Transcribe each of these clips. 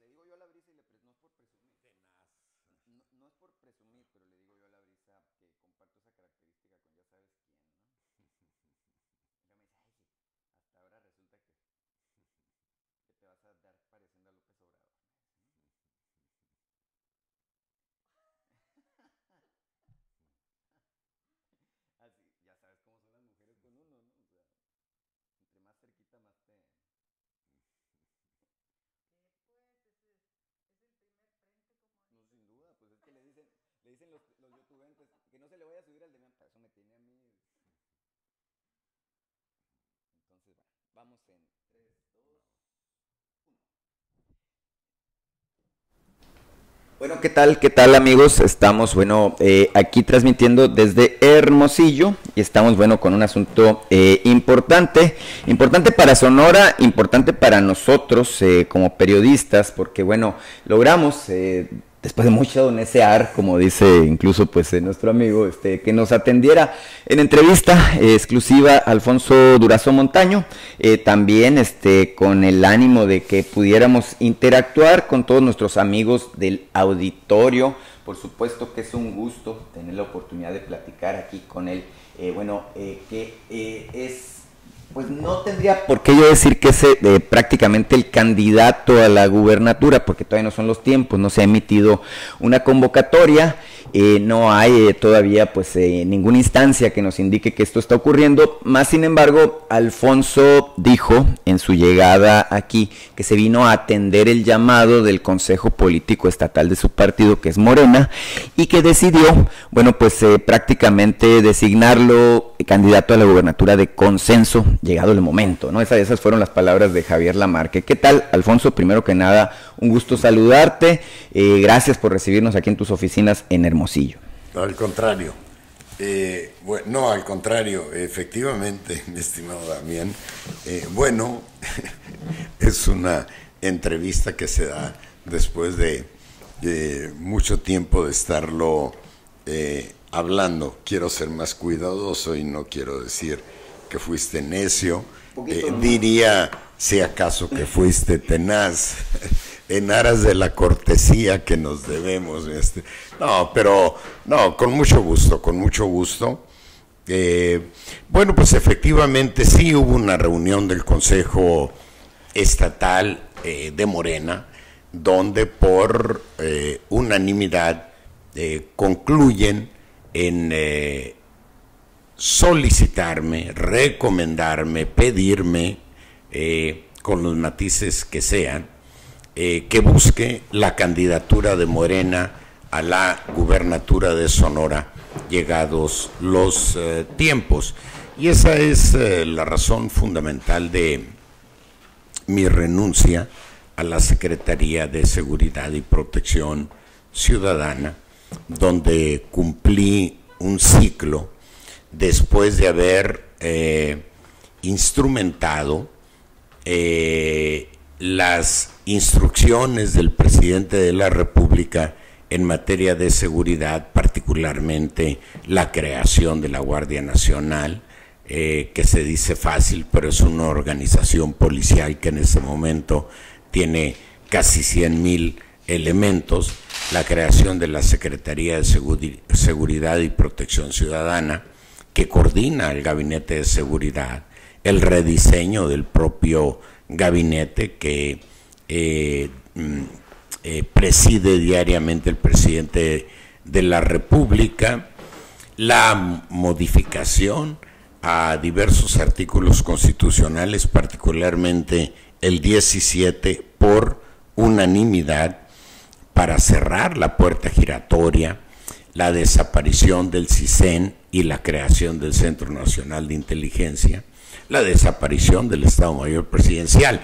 Le digo yo a la brisa, no es por presumir. No es por presumir, pero le digo yo a la brisa que comparto esa característica con ya sabes quién, ¿no? Y luego me dice, ay, sí, hasta ahora resulta que te vas a dar pareciendo a López Obrador. Así, ya sabes cómo son las mujeres con uno, ¿no? O sea, entre más cerquita, más te... No, sin duda, pues es que le dicen los youtubentes que no se le vaya a subir al de mí, para eso me tiene a mí. Entonces, bueno, vamos en 3, 2, 1. Bueno, ¿qué tal? ¿Qué tal, amigos? Estamos, bueno, aquí transmitiendo desde Hermosillo y estamos, bueno, con un asunto importante para Sonora, importante para nosotros como periodistas, porque, bueno, logramos, después de mucho necear, como dice incluso, pues, nuestro amigo, que nos atendiera en entrevista exclusiva Alfonso Durazo Montaño, también, con el ánimo de que pudiéramos interactuar con todos nuestros amigos del auditorio. Por supuesto que es un gusto tener la oportunidad de platicar aquí con él. Pues no tendría por qué yo decir que es prácticamente el candidato a la gubernatura, porque todavía no son los tiempos, no se ha emitido una convocatoria, no hay todavía pues ninguna instancia que nos indique que esto está ocurriendo, más sin embargo Alfonso dijo en su llegada aquí que se vino a atender el llamado del Consejo Político Estatal de su partido, que es Morena, y que decidió, bueno, pues prácticamente designarlo candidato a la gubernatura de consenso, llegado el momento, ¿no? Esas fueron las palabras de Javier Lamarque. ¿Qué tal, Alfonso? Primero que nada, un gusto saludarte. Gracias por recibirnos aquí en tus oficinas en Hermosillo. No, al contrario. No, al contrario, efectivamente, mi estimado Damián. Bueno, es una entrevista que se da después de mucho tiempo de estarlo hablando. Quiero ser más cuidadoso y no quiero decir que fuiste necio. Diría, si acaso, que fuiste tenaz, en aras de la cortesía que nos debemos. No, pero no, con mucho gusto, con mucho gusto. Bueno, pues efectivamente sí hubo una reunión del Consejo Estatal de Morena, donde por unanimidad concluyen en solicitarme, recomendarme, pedirme, con los matices que sean, que busque la candidatura de Morena a la gubernatura de Sonora, llegados los tiempos. Y esa es la razón fundamental de mi renuncia a la Secretaría de Seguridad y Protección Ciudadana, donde cumplí un ciclo después de haber instrumentado las instrucciones del presidente de la República en materia de seguridad, particularmente la creación de la Guardia Nacional, que se dice fácil, pero es una organización policial que en ese momento tiene casi 100,000 elementos, la creación de la Secretaría de Seguridad y Protección Ciudadana, que coordina el Gabinete de Seguridad, el rediseño del propio gabinete que preside diariamente el presidente de la República, la modificación a diversos artículos constitucionales, particularmente el 17 por unanimidad, para cerrar la puerta giratoria, la desaparición del CISEN y la creación del Centro Nacional de Inteligencia, la desaparición del Estado Mayor Presidencial.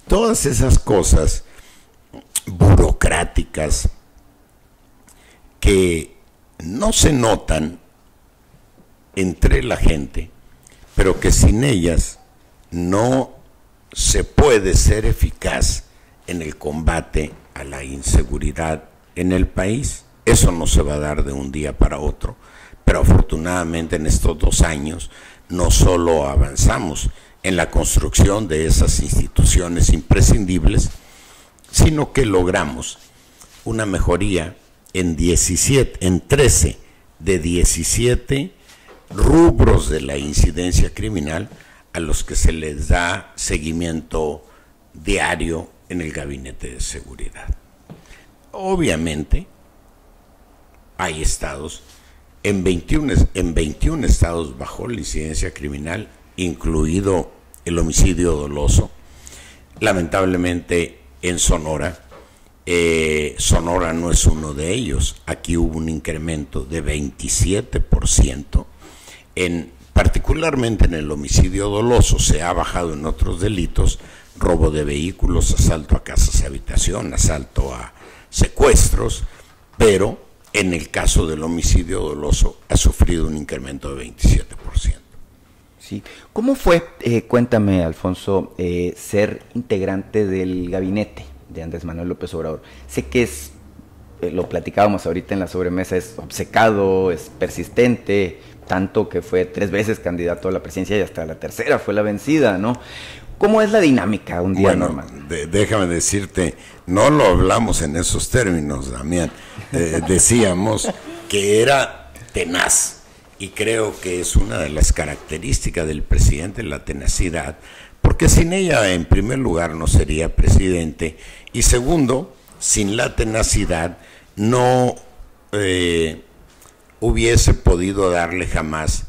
todas esas cosas burocráticas que no se notan entre la gente, pero que sin ellas no se puede ser eficaz en el combate a la inseguridad en el país. Eso no se va a dar de un día para otro, pero afortunadamente en estos 2 años no solo avanzamos en la construcción de esas instituciones imprescindibles, sino que logramos una mejoría en 13 de 17 rubros de la incidencia criminal a los que se les da seguimiento diario en el Gabinete de Seguridad. Obviamente, hay estados, en 21 estados bajó la incidencia criminal, incluido el homicidio doloso. Lamentablemente, en Sonora, Sonora no es uno de ellos. Aquí hubo un incremento de 27%, particularmente en el homicidio doloso. Se ha bajado en otros delitos, robo de vehículos, asalto a casas y habitación, asalto a secuestros, pero en el caso del homicidio doloso ha sufrido un incremento de 27%. Sí. ¿Cómo fue, cuéntame, Alfonso, ser integrante del gabinete de Andrés Manuel López Obrador? Sé que lo platicábamos ahorita en la sobremesa, es obcecado, es persistente, tanto que fue 3 veces candidato a la presidencia y hasta la tercera fue la vencida, ¿no? ¿Cómo es la dinámica un día normal? Déjame decirte, no lo hablamos en esos términos, Damián. Decíamos que era tenaz, y creo que es una de las características del presidente, la tenacidad, porque sin ella, en primer lugar, no sería presidente, y segundo, sin la tenacidad, no hubiese podido darle jamás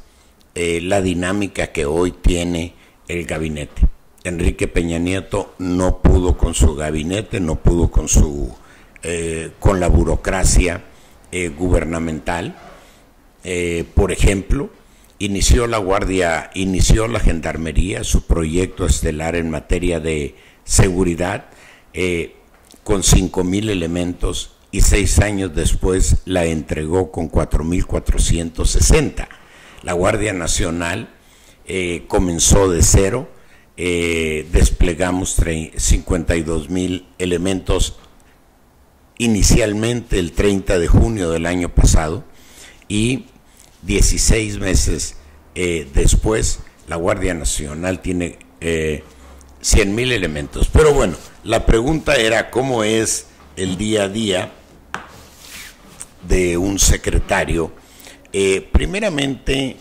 la dinámica que hoy tiene el gabinete. Enrique Peña Nieto no pudo con su gabinete, no pudo con la burocracia gubernamental. Por ejemplo, inició la Gendarmería, su proyecto estelar en materia de seguridad, con 5,000 elementos, y 6 años después la entregó con 4,460. La Guardia Nacional comenzó de cero. Desplegamos 52,000 elementos inicialmente el 30 de junio del año pasado, y 16 meses después la Guardia Nacional tiene 100,000 elementos. Pero bueno, la pregunta era cómo es el día a día de un secretario. Primeramente,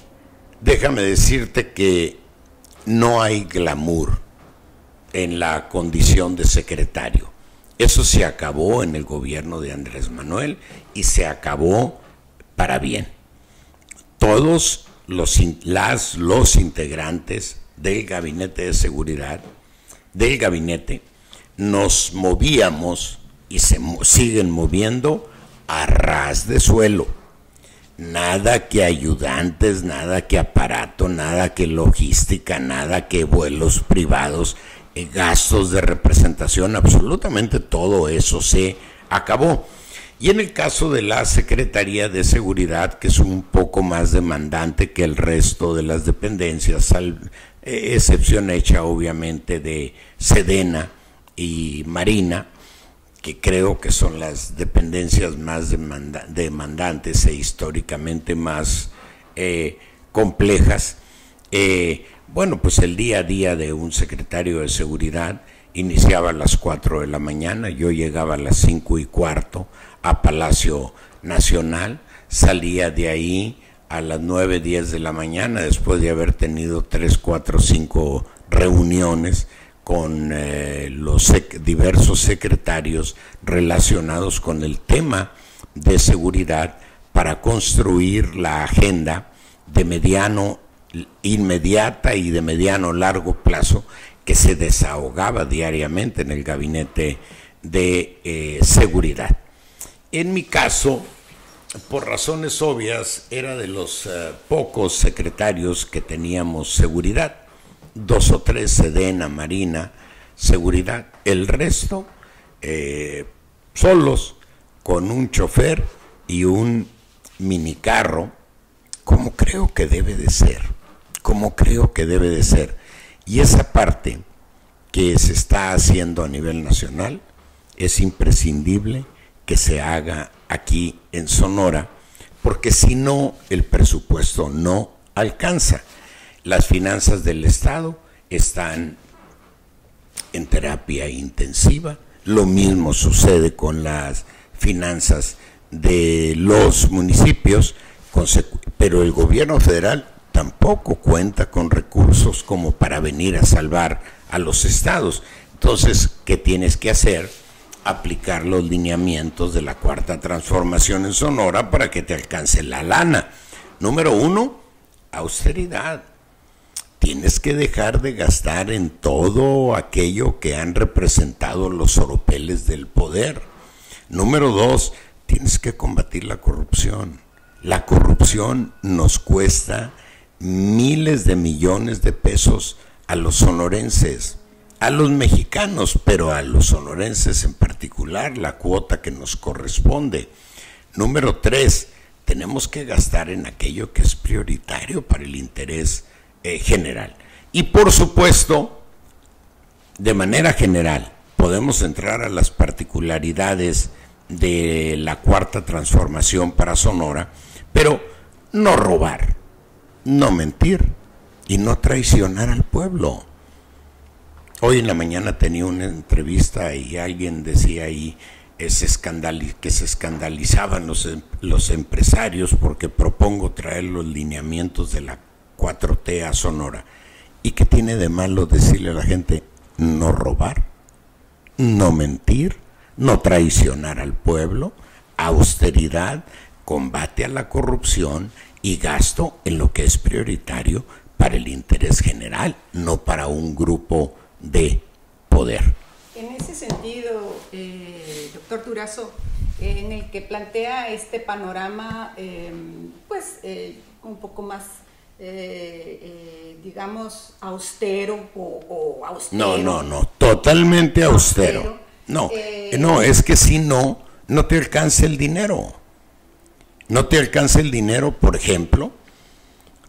déjame decirte que no hay glamour en la condición de secretario. Eso se acabó en el gobierno de Andrés Manuel, y se acabó para bien. Todos los integrantes del Gabinete de Seguridad, del gabinete, nos movíamos y se siguen moviendo a ras de suelo. Nada que ayudantes, nada que aparato, nada que logística, nada que vuelos privados, gastos de representación, absolutamente todo eso se acabó. Y en el caso de la Secretaría de Seguridad, que es un poco más demandante que el resto de las dependencias, excepción hecha obviamente de Sedena y Marina, que creo que son las dependencias más demandantes e históricamente más complejas. Bueno, pues el día a día de un secretario de Seguridad iniciaba a las 4 de la mañana, yo llegaba a las 5:15 a Palacio Nacional, salía de ahí a las 9:10 de la mañana, después de haber tenido 3, 4, 5 reuniones con los diversos secretarios relacionados con el tema de seguridad, para construir la agenda de inmediata y de mediano largo plazo que se desahogaba diariamente en el Gabinete de Seguridad. En mi caso, por razones obvias, era de los pocos secretarios que teníamos seguridad. 2 o 3, Sedena, Marina, seguridad. El resto, solos, con un chofer y un minicarro, como creo que debe de ser, como creo que debe de ser. Y esa parte que se está haciendo a nivel nacional es imprescindible que se haga aquí en Sonora, porque si no, el presupuesto no alcanza. Las finanzas del Estado están en terapia intensiva, lo mismo sucede con las finanzas de los municipios, pero el gobierno federal tampoco cuenta con recursos como para venir a salvar a los estados. Entonces, ¿qué tienes que hacer? Aplicar los lineamientos de la Cuarta Transformación en Sonora para que te alcance la lana. Número 1, austeridad. Tienes que dejar de gastar en todo aquello que han representado los oropeles del poder. Número 2, tienes que combatir la corrupción. La corrupción nos cuesta miles de millones de pesos a los sonorenses, a los mexicanos, pero a los sonorenses en particular, la cuota que nos corresponde. Número 3, tenemos que gastar en aquello que es prioritario para el interés general. Y por supuesto, de manera general, podemos entrar a las particularidades de la Cuarta Transformación para Sonora, pero no robar, no mentir y no traicionar al pueblo. Hoy en la mañana tenía una entrevista y alguien decía ahí que se escandalizaban los empresarios porque propongo traer los lineamientos de la 4T a Sonora. ¿Y qué tiene de malo decirle a la gente no robar, no mentir, no traicionar al pueblo, austeridad, combate a la corrupción y gasto en lo que es prioritario para el interés general, no para un grupo de poder? En ese sentido, doctor Durazo, en el que plantea este panorama, un poco más, digamos, austero o austero. No, totalmente austero. No, es que si no te alcanza el dinero. No te alcanza el dinero, por ejemplo,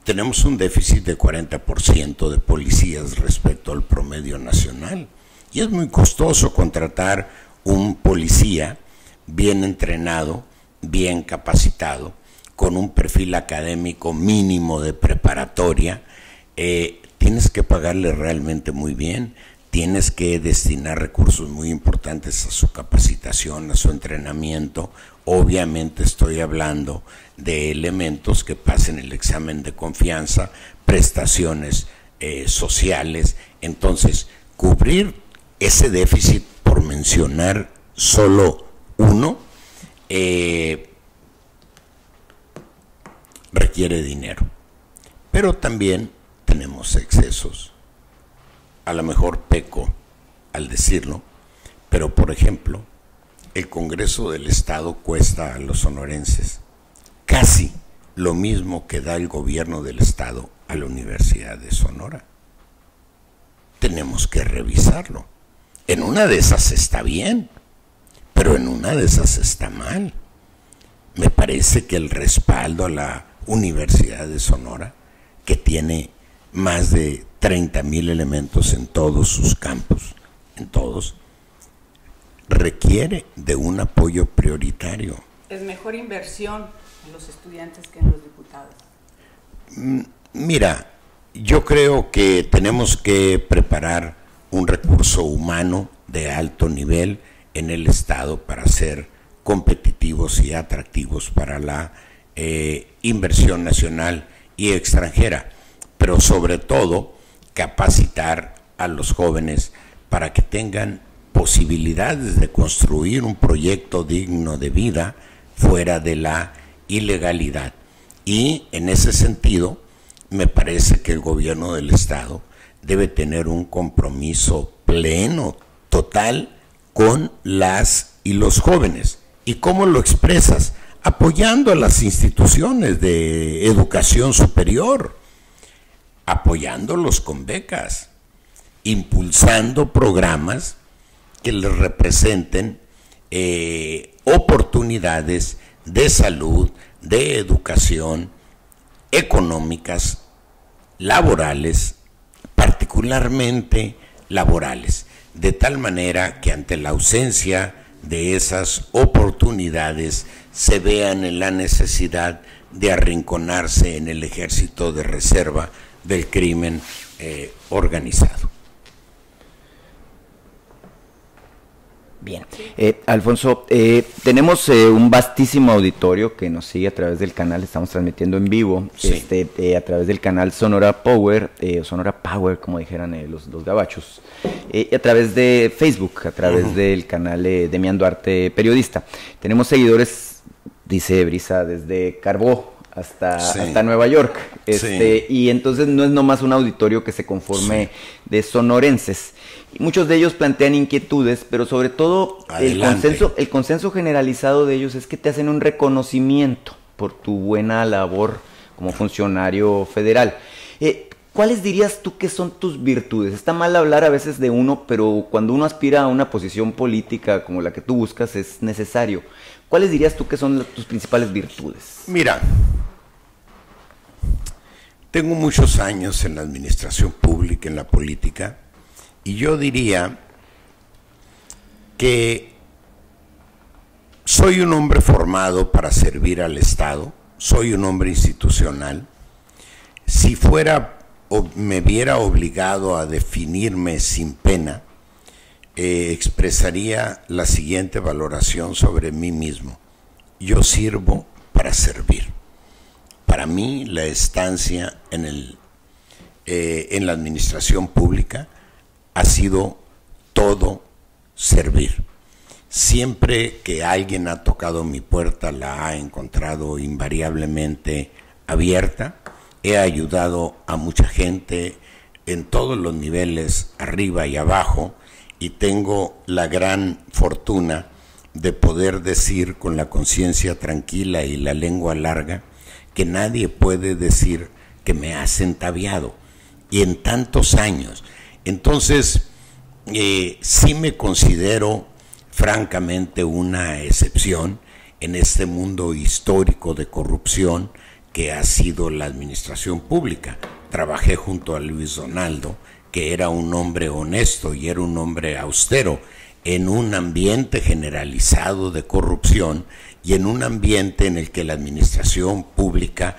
tenemos un déficit de 40% de policías respecto al promedio nacional. Y es muy costoso contratar un policía bien entrenado, bien capacitado, con un perfil académico mínimo de preparatoria. Tienes que pagarle realmente muy bien, tienes que destinar recursos muy importantes a su capacitación, a su entrenamiento. Obviamente estoy hablando de elementos que pasen el examen de confianza, prestaciones sociales. Entonces, cubrir ese déficit, por mencionar solo uno, requiere dinero. Pero también tenemos excesos. A lo mejor peco al decirlo, pero por ejemplo, el Congreso del Estado cuesta a los sonorenses casi lo mismo que da el gobierno del Estado a la Universidad de Sonora. Tenemos que revisarlo. En una de esas está bien, pero en una de esas está mal. Me parece que el respaldo a la Universidad de Sonora, que tiene más de 30,000 elementos en todos sus campus, en todos, requiere de un apoyo prioritario. Es mejor inversión en los estudiantes que en los diputados. Mira, yo creo que tenemos que preparar un recurso humano de alto nivel en el Estado para ser competitivos y atractivos para la inversión nacional y extranjera, pero sobre todo capacitar a los jóvenes para que tengan posibilidades de construir un proyecto digno de vida fuera de la ilegalidad. Y en ese sentido, me parece que el gobierno del Estado debe tener un compromiso pleno, total, con las y los jóvenes. ¿Y cómo lo expresas? Apoyando a las instituciones de educación superior, apoyándolos con becas, impulsando impulsando programas que les representen oportunidades de salud, de educación, económicas, laborales, particularmente laborales, de tal manera que ante la ausencia de esas oportunidades se vean en la necesidad de arrinconarse en el ejército de reserva del crimen organizado. Bien, Alfonso, tenemos un vastísimo auditorio que nos sigue a través del canal, estamos transmitiendo en vivo, sí. A través del canal Sonora Power, Sonora Power, como dijeran los gabachos, y a través de Facebook, a través del canal Demian Duarte Periodista. Tenemos seguidores, dice Brisa, desde Carbó hasta Nueva York, y entonces no es nomás un auditorio que se conforme de sonorenses. Y muchos de ellos plantean inquietudes, pero sobre todo el consenso generalizado de ellos es que te hacen un reconocimiento por tu buena labor como funcionario federal. ¿Cuáles dirías tú que son tus virtudes? Está mal hablar a veces de uno, pero cuando uno aspira a una posición política como la que tú buscas es necesario. ¿Cuáles dirías tú que son tus principales virtudes? Mira, tengo muchos años en la administración pública, en la política, y yo diría que soy un hombre formado para servir al Estado, soy un hombre institucional. Si fuera o me viera obligado a definirme sin pena, expresaría la siguiente valoración sobre mí mismo: yo sirvo para servir. Para mí la estancia en la administración pública ha sido todo servir. Siempre que alguien ha tocado mi puerta, la ha encontrado invariablemente abierta. He ayudado a mucha gente en todos los niveles, arriba y abajo, y tengo la gran fortuna de poder decir con la conciencia tranquila y la lengua larga que nadie puede decir que me ha centaviado, y en tantos años. Entonces, sí me considero francamente una excepción en este mundo histórico de corrupción que ha sido la administración pública. Trabajé junto a Luis Donaldo, que era un hombre honesto y era un hombre austero, en un ambiente generalizado de corrupción y en un ambiente en el que la administración pública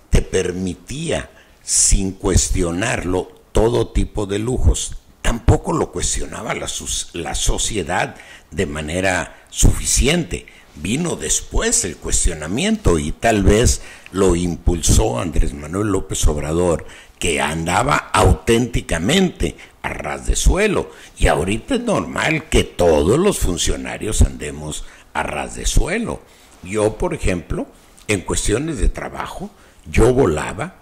te permitía, sin cuestionarlo, todo tipo de lujos. Tampoco lo cuestionaba la sociedad de manera suficiente. Vino después el cuestionamiento y tal vez lo impulsó Andrés Manuel López Obrador, que andaba auténticamente a ras de suelo. Y ahorita es normal que todos los funcionarios andemos a ras de suelo. Yo, por ejemplo, en cuestiones de trabajo, yo volaba,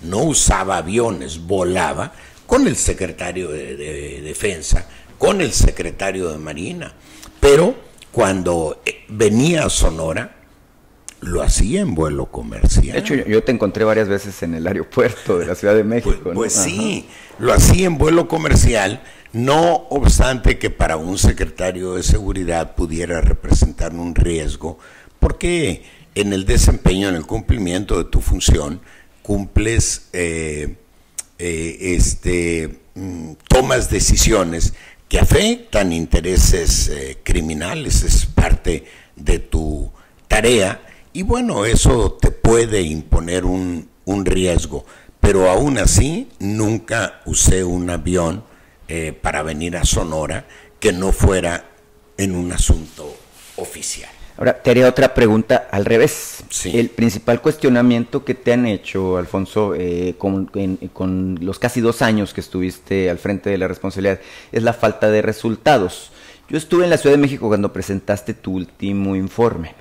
no usaba aviones, volaba con el secretario de Defensa, con el secretario de Marina, pero cuando venía a Sonora, lo hacía en vuelo comercial. De hecho, yo te encontré varias veces en el aeropuerto de la Ciudad de México. Pues sí, lo hacía en vuelo comercial, no obstante que para un secretario de seguridad pudiera representar un riesgo, porque en el desempeño, en el cumplimiento de tu función, cumples, tomas decisiones que afectan intereses criminales, es parte de tu tarea, y bueno, eso te puede imponer un riesgo, pero aún así nunca usé un avión para venir a Sonora que no fuera en un asunto oficial. Ahora, te haría otra pregunta al revés. Sí. El principal cuestionamiento que te han hecho, Alfonso, con los casi 2 años que estuviste al frente de la responsabilidad, es la falta de resultados. Yo estuve en la Ciudad de México cuando presentaste tu último informe,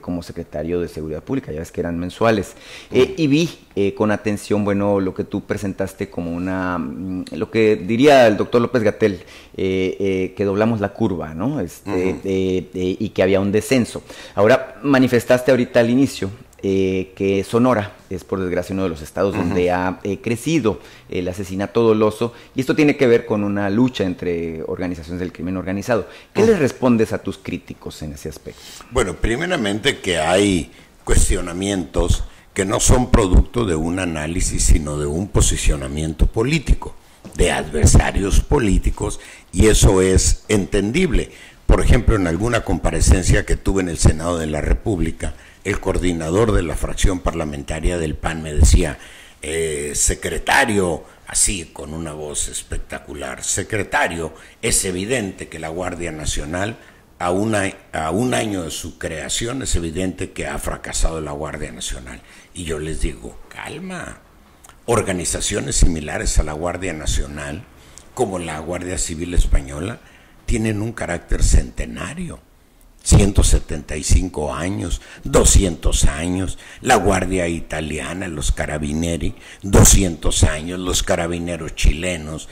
como secretario de Seguridad Pública, ya ves que eran mensuales, y vi con atención, bueno, lo que tú presentaste como lo que diría el doctor López-Gatell, que doblamos la curva, ¿no? Y que había un descenso. Ahora, manifestaste ahorita al inicio que Sonora es, por desgracia, uno de los estados donde ha crecido el asesinato doloso, y esto tiene que ver con una lucha entre organizaciones del crimen organizado. ¿Qué les respondes a tus críticos en ese aspecto? Bueno, primeramente que hay cuestionamientos que no son producto de un análisis, sino de un posicionamiento político, de adversarios políticos, y eso es entendible. Por ejemplo, en alguna comparecencia que tuve en el Senado de la República, el coordinador de la fracción parlamentaria del PAN me decía, secretario, así con una voz espectacular, secretario, es evidente que la Guardia Nacional, a un año de su creación, es evidente que ha fracasado la Guardia Nacional. Y yo les digo, calma, organizaciones similares a la Guardia Nacional, como la Guardia Civil Española, tienen un carácter centenario. 175 años, 200 años, la Guardia Italiana, los Carabinieri, 200 años, los Carabineros chilenos,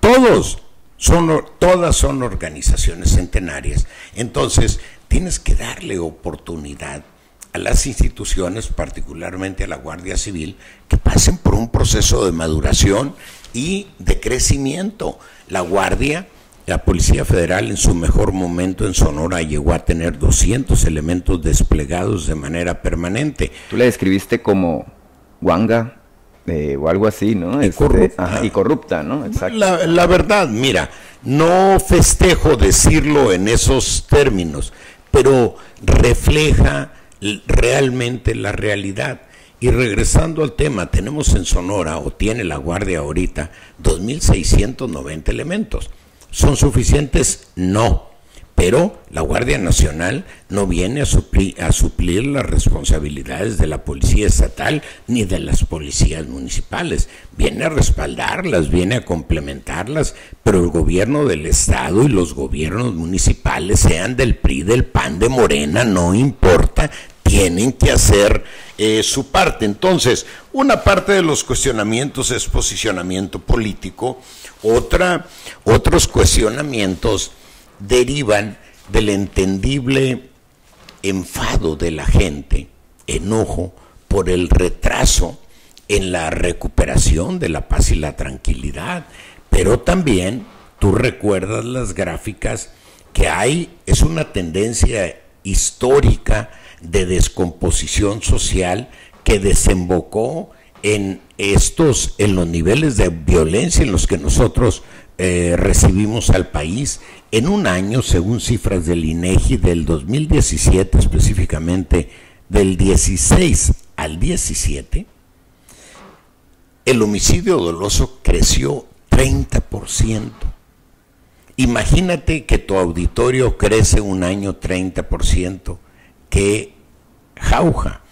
todas son organizaciones centenarias. Entonces, tienes que darle oportunidad a las instituciones, particularmente a la Guardia Civil, que pasen por un proceso de maduración y de crecimiento. La Policía Federal en su mejor momento en Sonora llegó a tener 200 elementos desplegados de manera permanente. Tú la describiste como guanga o algo así, ¿no? Y corrupta. Y corrupta, ¿no? Exacto. La verdad, mira, no festejo decirlo en esos términos, pero refleja realmente la realidad. Y regresando al tema, tenemos en Sonora, o tiene la Guardia ahorita, 2.690 elementos. ¿Son suficientes? No, pero la Guardia Nacional no viene a suplir las responsabilidades de la Policía Estatal ni de las policías municipales, viene a respaldarlas, viene a complementarlas, pero el gobierno del Estado y los gobiernos municipales, sean del PRI, del PAN, de Morena, no importa, tienen que hacer su parte. Entonces, una parte de los cuestionamientos es posicionamiento político, otros cuestionamientos derivan del entendible enfado de la gente, enojo por el retraso en la recuperación de la paz y la tranquilidad, pero también tú recuerdas las gráficas que es una tendencia histórica de descomposición social que desembocó en los niveles de violencia en los que nosotros recibimos al país. En un año, según cifras del INEGI del 2017, específicamente del 16 al 17, el homicidio doloso creció 30%. Imagínate que tu auditorio crece un año 30%, qué jauja,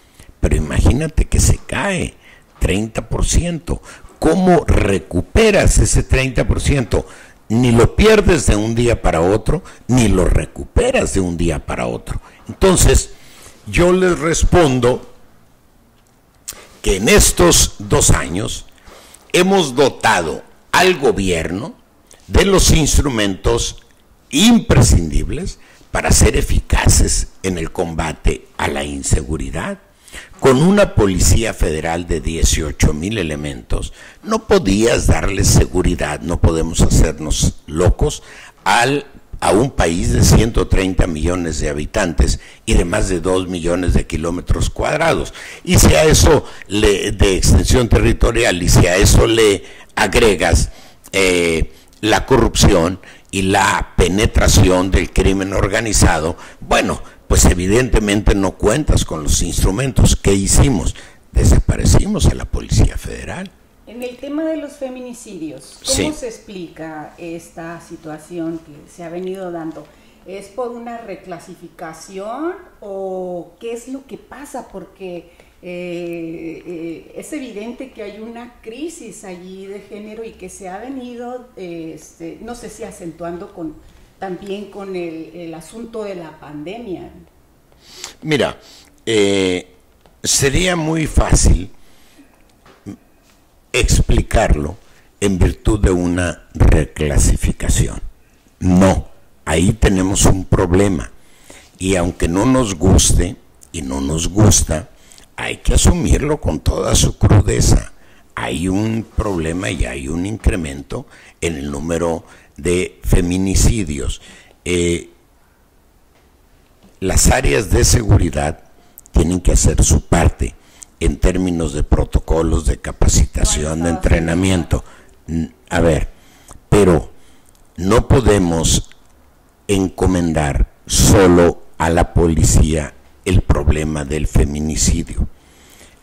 pero imagínate que se cae 30%. ¿Cómo recuperas ese 30%? Ni lo pierdes de un día para otro, ni lo recuperas de un día para otro. Entonces, yo les respondo que en estos 2 años hemos dotado al gobierno de los instrumentos imprescindibles para ser eficaces en el combate a la inseguridad. Con una Policía Federal de 18,000 elementos, no podías darles seguridad, no podemos hacernos locos a un país de 130 millones de habitantes y de más de 2 millones de kilómetros cuadrados. Y si a eso de extensión territorial, y si a eso le agregas la corrupción y la penetración del crimen organizado, bueno, pues evidentemente no cuentas con los instrumentos. ¿Qué hicimos? Desaparecimos a la Policía Federal. En el tema de los feminicidios, ¿cómo se explica esta situación que se ha venido dando? ¿Es por una reclasificación o qué es lo que pasa? Porque es evidente que hay una crisis allí de género y que se ha venido, no sé si acentuando también con el asunto de la pandemia. Mira, sería muy fácil explicarlo en virtud de una reclasificación. No, ahí tenemos un problema, y aunque no nos guste y no nos gusta, hay que asumirlo con toda su crudeza. Hay un problema y hay un incremento en el número de feminicidios. Las áreas de seguridad tienen que hacer su parte en términos de protocolos, de capacitación, de entrenamiento. A ver, pero no podemos encomendar solo a la policía el problema del feminicidio.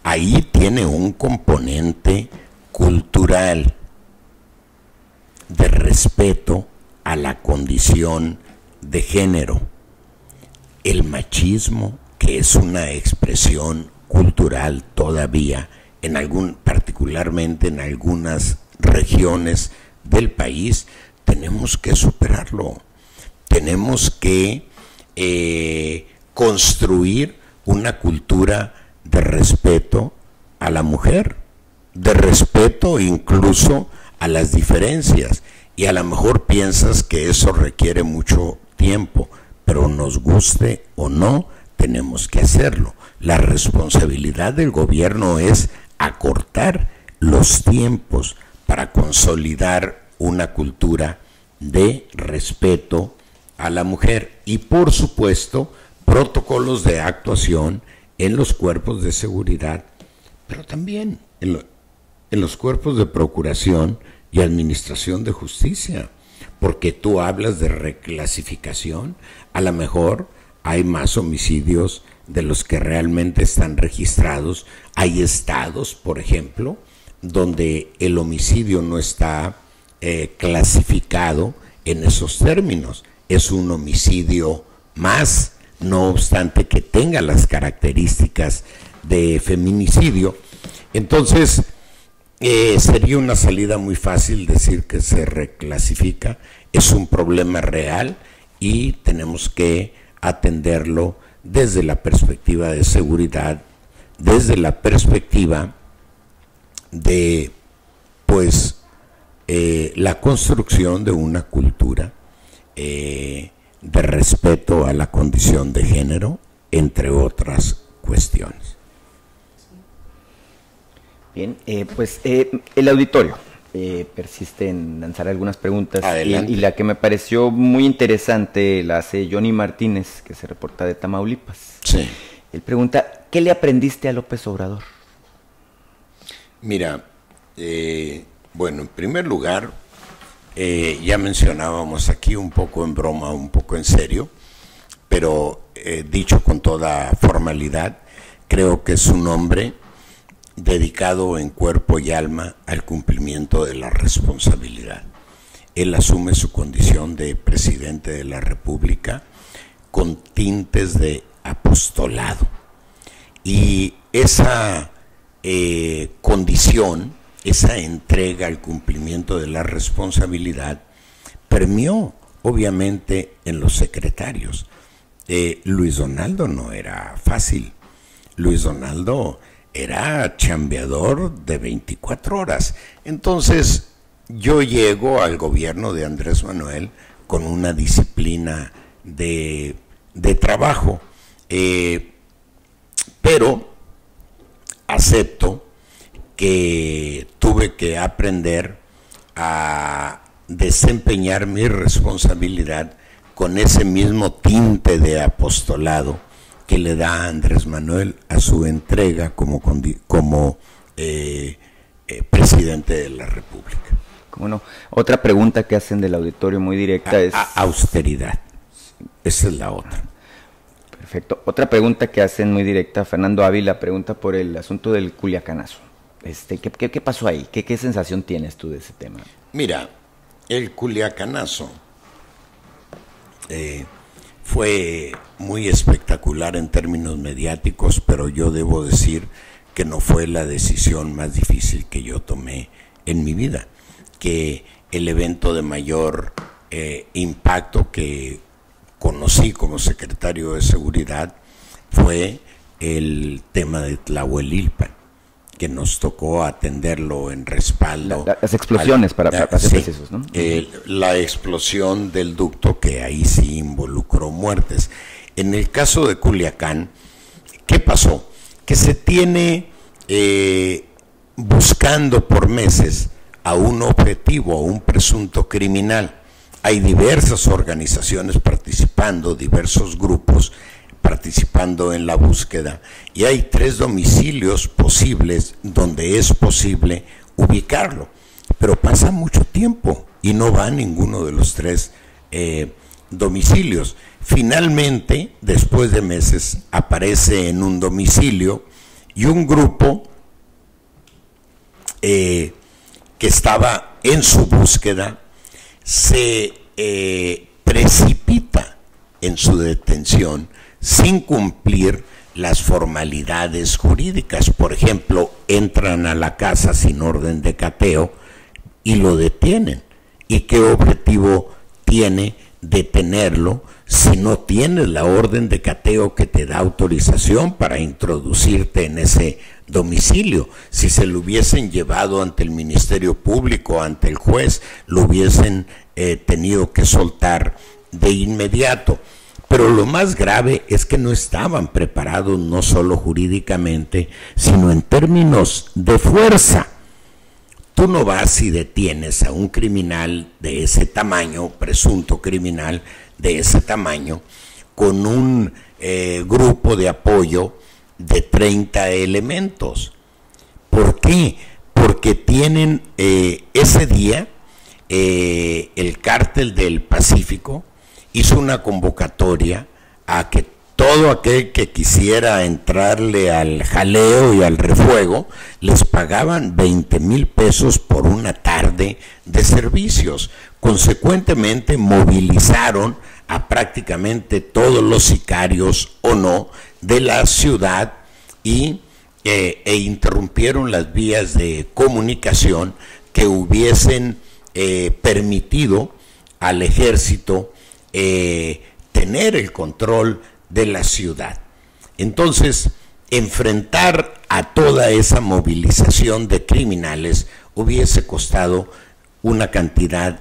Ahí tiene un componente cultural de respeto a la condición de género. El machismo, que es una expresión cultural todavía, particularmente en algunas regiones del país, tenemos que superarlo. Tenemos que construir una cultura de respeto a la mujer, de respeto incluso a las diferencias. Y a lo mejor piensas que eso requiere mucho tiempo, pero nos guste o no, tenemos que hacerlo. La responsabilidad del gobierno es acortar los tiempos para consolidar una cultura de respeto a la mujer y, por supuesto, protocolos de actuación en los cuerpos de seguridad, pero también en los cuerpos de procuración y administración de justicia, porque tú hablas de reclasificación. A lo mejor hay más homicidios de los que realmente están registrados. Hay estados, por ejemplo, donde el homicidio no está clasificado en esos términos. Es un homicidio más, no obstante que tenga las características de feminicidio. Entonces, sería una salida muy fácil decir que se reclasifica. Es un problema real y tenemos que atenderlo desde la perspectiva de seguridad, desde la perspectiva de, pues, la construcción de una cultura de respeto a la condición de género, entre otras cuestiones. Bien, el auditorio persiste en lanzar algunas preguntas y la que me pareció muy interesante la hace Johnny Martínez, que se reporta de Tamaulipas. Sí. Él pregunta, ¿qué le aprendiste a López Obrador? Mira, bueno, en primer lugar, ya mencionábamos aquí un poco en broma, un poco en serio, pero dicho con toda formalidad, creo que es un hombre dedicado en cuerpo y alma al cumplimiento de la responsabilidad. Él asume su condición de presidente de la República con tintes de apostolado. Y esa condición, esa entrega al cumplimiento de la responsabilidad, permeó obviamente en los secretarios. Luis Donaldo no era fácil. Luis Donaldo era chambeador de 24 horas. Entonces, yo llego al gobierno de Andrés Manuel con una disciplina de trabajo, pero acepto que tuve que aprender a desempeñar mi responsabilidad con ese mismo tinte de apostolado que le da Andrés Manuel a su entrega como presidente de la República. ¿Cómo no? Otra pregunta que hacen del auditorio muy directa es... austeridad. Esa es la otra. Perfecto. Otra pregunta que hacen muy directa, Fernando Ávila pregunta por el asunto del Culiacanazo. ¿Qué pasó ahí? ¿Qué sensación tienes tú de ese tema? Mira, el Culiacanazo fue muy espectacular en términos mediáticos, pero yo debo decir que no fue la decisión más difícil que yo tomé en mi vida, que el evento de mayor impacto que conocí como secretario de Seguridad fue el tema de Tlahuelilpan, que nos tocó atenderlo en respaldo. Las explosiones, para ser precisos, ¿no? La explosión del ducto, que ahí sí involucró muertes. En el caso de Culiacán, ¿Qué pasó? Que se tiene buscando por meses a un objetivo, a un presunto criminal. Hay diversas organizaciones participando, diversos grupos participando en la búsqueda, y hay 3 domicilios posibles donde es posible ubicarlo, pero pasa mucho tiempo y no va a ninguno de los 3 domicilios. Finalmente, después de meses, aparece en un domicilio y un grupo que estaba en su búsqueda se precipita en su detención sin cumplir las formalidades jurídicas. Por ejemplo, entran a la casa sin orden de cateo y lo detienen. ¿Y qué objetivo tiene detenerlo si no tienes la orden de cateo que te da autorización para introducirte en ese domicilio? Si se lo hubiesen llevado ante el Ministerio Público, ante el juez, lo hubiesen tenido que soltar de inmediato. Pero lo más grave es que no estaban preparados, no solo jurídicamente, sino en términos de fuerza. Tú no vas y detienes a un criminal de ese tamaño, presunto criminal de ese tamaño, con un grupo de apoyo de 30 elementos. ¿Por qué? Porque tienen ese día el Cártel del Pacífico hizo una convocatoria a que todo aquel que quisiera entrarle al jaleo y al refuego, les pagaban 20,000 pesos por una tarde de servicios. Consecuentemente movilizaron a prácticamente todos los sicarios o no de la ciudad e interrumpieron las vías de comunicación que hubiesen permitido al ejército tener el control de la ciudad. Entonces, enfrentar a toda esa movilización de criminales hubiese costado una cantidad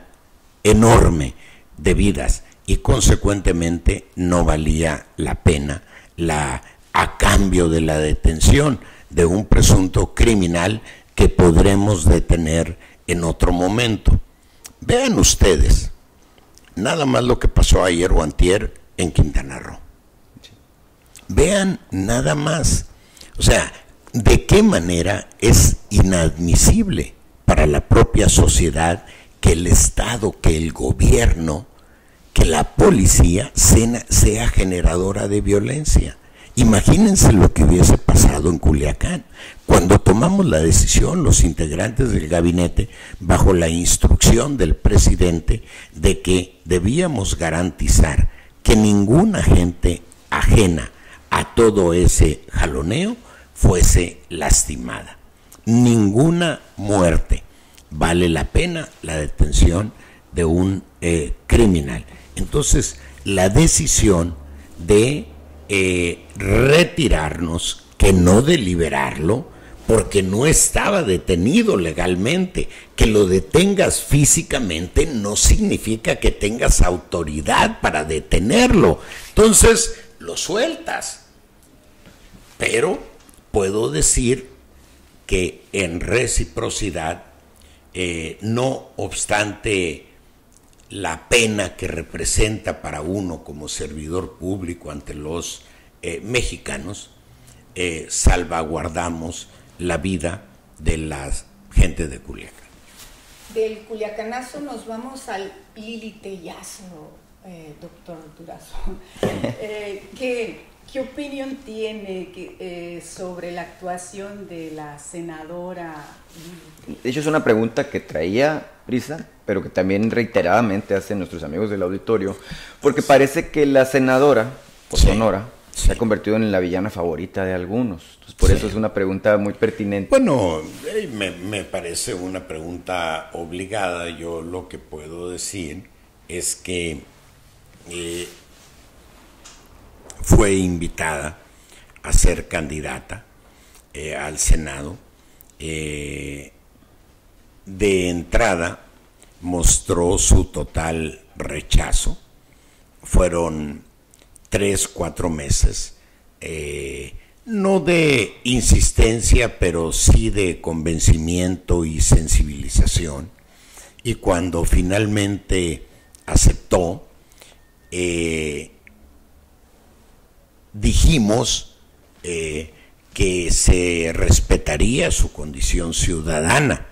enorme de vidas y consecuentemente no valía la pena a cambio de la detención de un presunto criminal que podremos detener en otro momento. Vean ustedes nada más lo que pasó ayer o antier en Quintana Roo. Vean nada más, o sea, de qué manera es inadmisible para la propia sociedad que el Estado, que el gobierno, que la policía sea generadora de violencia. Imagínense lo que hubiese pasado en Culiacán, cuando tomamos la decisión, los integrantes del gabinete, bajo la instrucción del presidente, de que debíamos garantizar que ninguna gente ajena a todo ese jaloneo fuese lastimada. Ninguna muerte. Vale la pena la detención de un criminal. Entonces, la decisión de retirarnos, que no de liberarlo, porque no estaba detenido legalmente. Que lo detengas físicamente no significa que tengas autoridad para detenerlo. Entonces, lo sueltas. Pero puedo decir que en reciprocidad, no obstante la pena que representa para uno como servidor público ante los mexicanos, salvaguardamos la vida de la gente de Culiacán. Del culiacanazo nos vamos al lilitellazo, doctor Durazo. ¿Qué opinión tiene sobre la actuación de la senadora? De hecho, es una pregunta que traía Prisa, pero que también reiteradamente hacen nuestros amigos del auditorio, porque parece que la senadora, por Sonora, se ha convertido en la villana favorita de algunos. Entonces, por eso es una pregunta muy pertinente. Bueno, me parece una pregunta obligada. Yo lo que puedo decir es que fue invitada a ser candidata al Senado. De entrada mostró su total rechazo. Fueron 3-4 meses no de insistencia, pero sí de convencimiento y sensibilización. Y cuando finalmente aceptó, dijimos que se respetaría su condición ciudadana.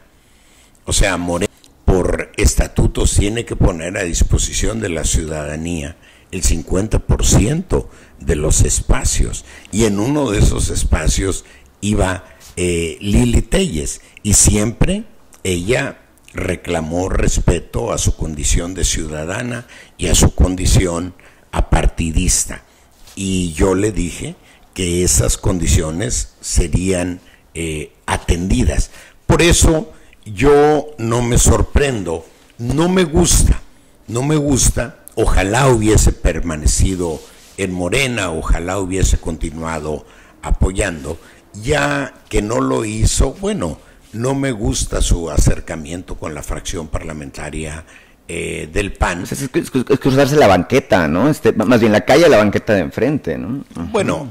O sea, Morena por estatutos tiene que poner a disposición de la ciudadanía el 50% de los espacios, y en uno de esos espacios iba Lili Téllez, y siempre ella reclamó respeto a su condición de ciudadana y a su condición apartidista, y yo le dije que esas condiciones serían atendidas. Por eso yo no me sorprendo, no me gusta, ojalá hubiese permanecido en Morena, ojalá hubiese continuado apoyando, ya que no lo hizo. Bueno, no me gusta su acercamiento con la fracción parlamentaria del PAN. Es cruzarse la banqueta, ¿no? Más bien la calle a la banqueta de enfrente, ¿no? Bueno,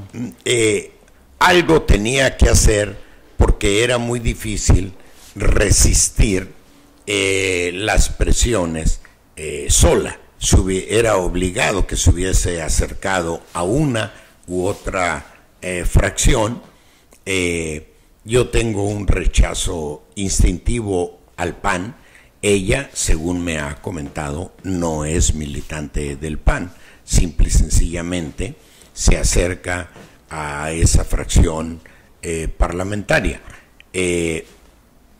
algo tenía que hacer, porque era muy difícil resistir las presiones sola. Era obligado que se hubiese acercado a una u otra fracción. Yo tengo un rechazo instintivo al PAN. Ella, según me ha comentado, no es militante del PAN, simple y sencillamente se acerca a esa fracción parlamentaria.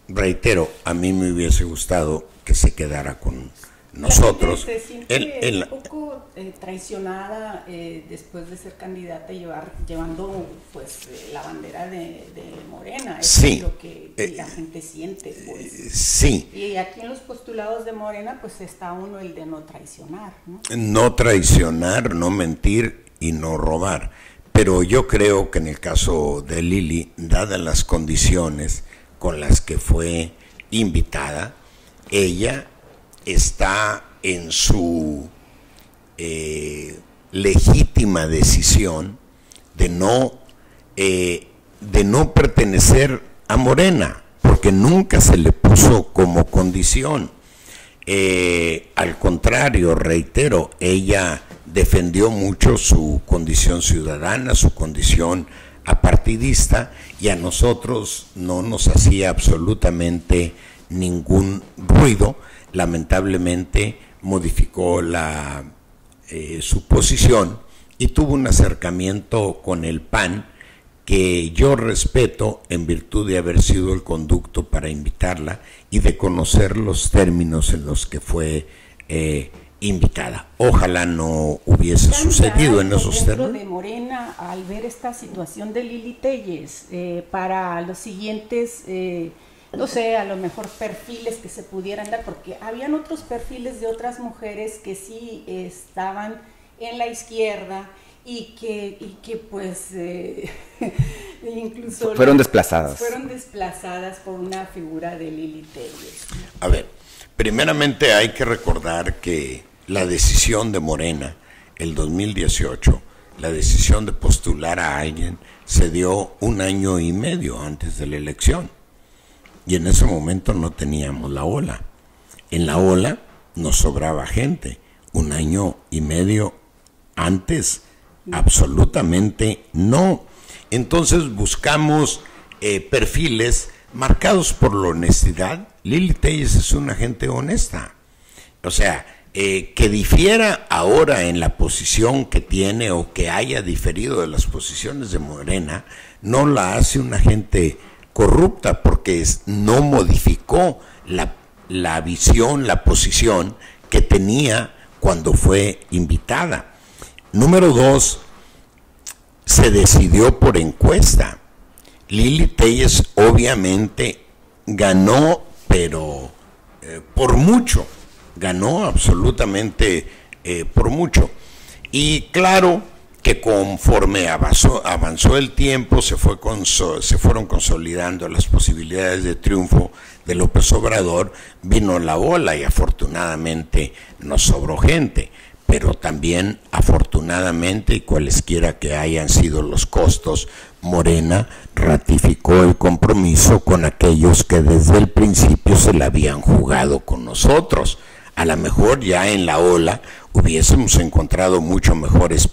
Reitero, a mí me hubiese gustado que se quedara con nosotros. ¿Se siente un poco traicionada después de ser candidata, llevando pues la bandera de Morena? Sí. Es lo que la gente siente, pues. Sí. Y aquí en los postulados de Morena pues está uno el de no traicionar, ¿no? No traicionar, no mentir y no robar. Pero yo creo que en el caso de Lili, dadas las condiciones con las que fue invitada, ella está en su legítima decisión de no pertenecer a Morena, porque nunca se le puso como condición. Al contrario, reitero, ella defendió mucho su condición ciudadana, su condición apartidista, y a nosotros no nos hacía absolutamente ningún ruido. Lamentablemente modificó su posición y tuvo un acercamiento con el PAN que yo respeto, en virtud de haber sido el conducto para invitarla y de conocer los términos en los que fue invitada. Ojalá no hubiese sucedido en esos términos. De Morena, al ver esta situación de Lili Téllez, para los siguientes no sé, a lo mejor perfiles que se pudieran dar, porque habían otros perfiles de otras mujeres que sí estaban en la izquierda y que pues incluso fueron desplazadas por una figura de Lili Téllez. A ver, primeramente hay que recordar que la decisión de Morena, el 2018, la decisión de postular a alguien, se dio 1 año y medio antes de la elección. Y en ese momento no teníamos la ola. En la ola nos sobraba gente. 1 año y medio antes, absolutamente no. Entonces buscamos perfiles marcados por la honestidad. Lili Téllez es una gente honesta. O sea, que difiera ahora en la posición que tiene o que haya diferido de las posiciones de Morena, no la hace una gente corrupta, porque no modificó la visión, la posición que tenía cuando fue invitada. Número 2, se decidió por encuesta. Lili Téllez obviamente ganó, pero por mucho, ganó absolutamente por mucho. Y claro que conforme avanzó el tiempo, se fueron consolidando las posibilidades de triunfo de López Obrador, vino la ola y afortunadamente nos sobró gente, pero también afortunadamente, y cualesquiera que hayan sido los costos, Morena ratificó el compromiso con aquellos que desde el principio se la habían jugado con nosotros. A lo mejor ya en la ola hubiésemos encontrado mucho mejores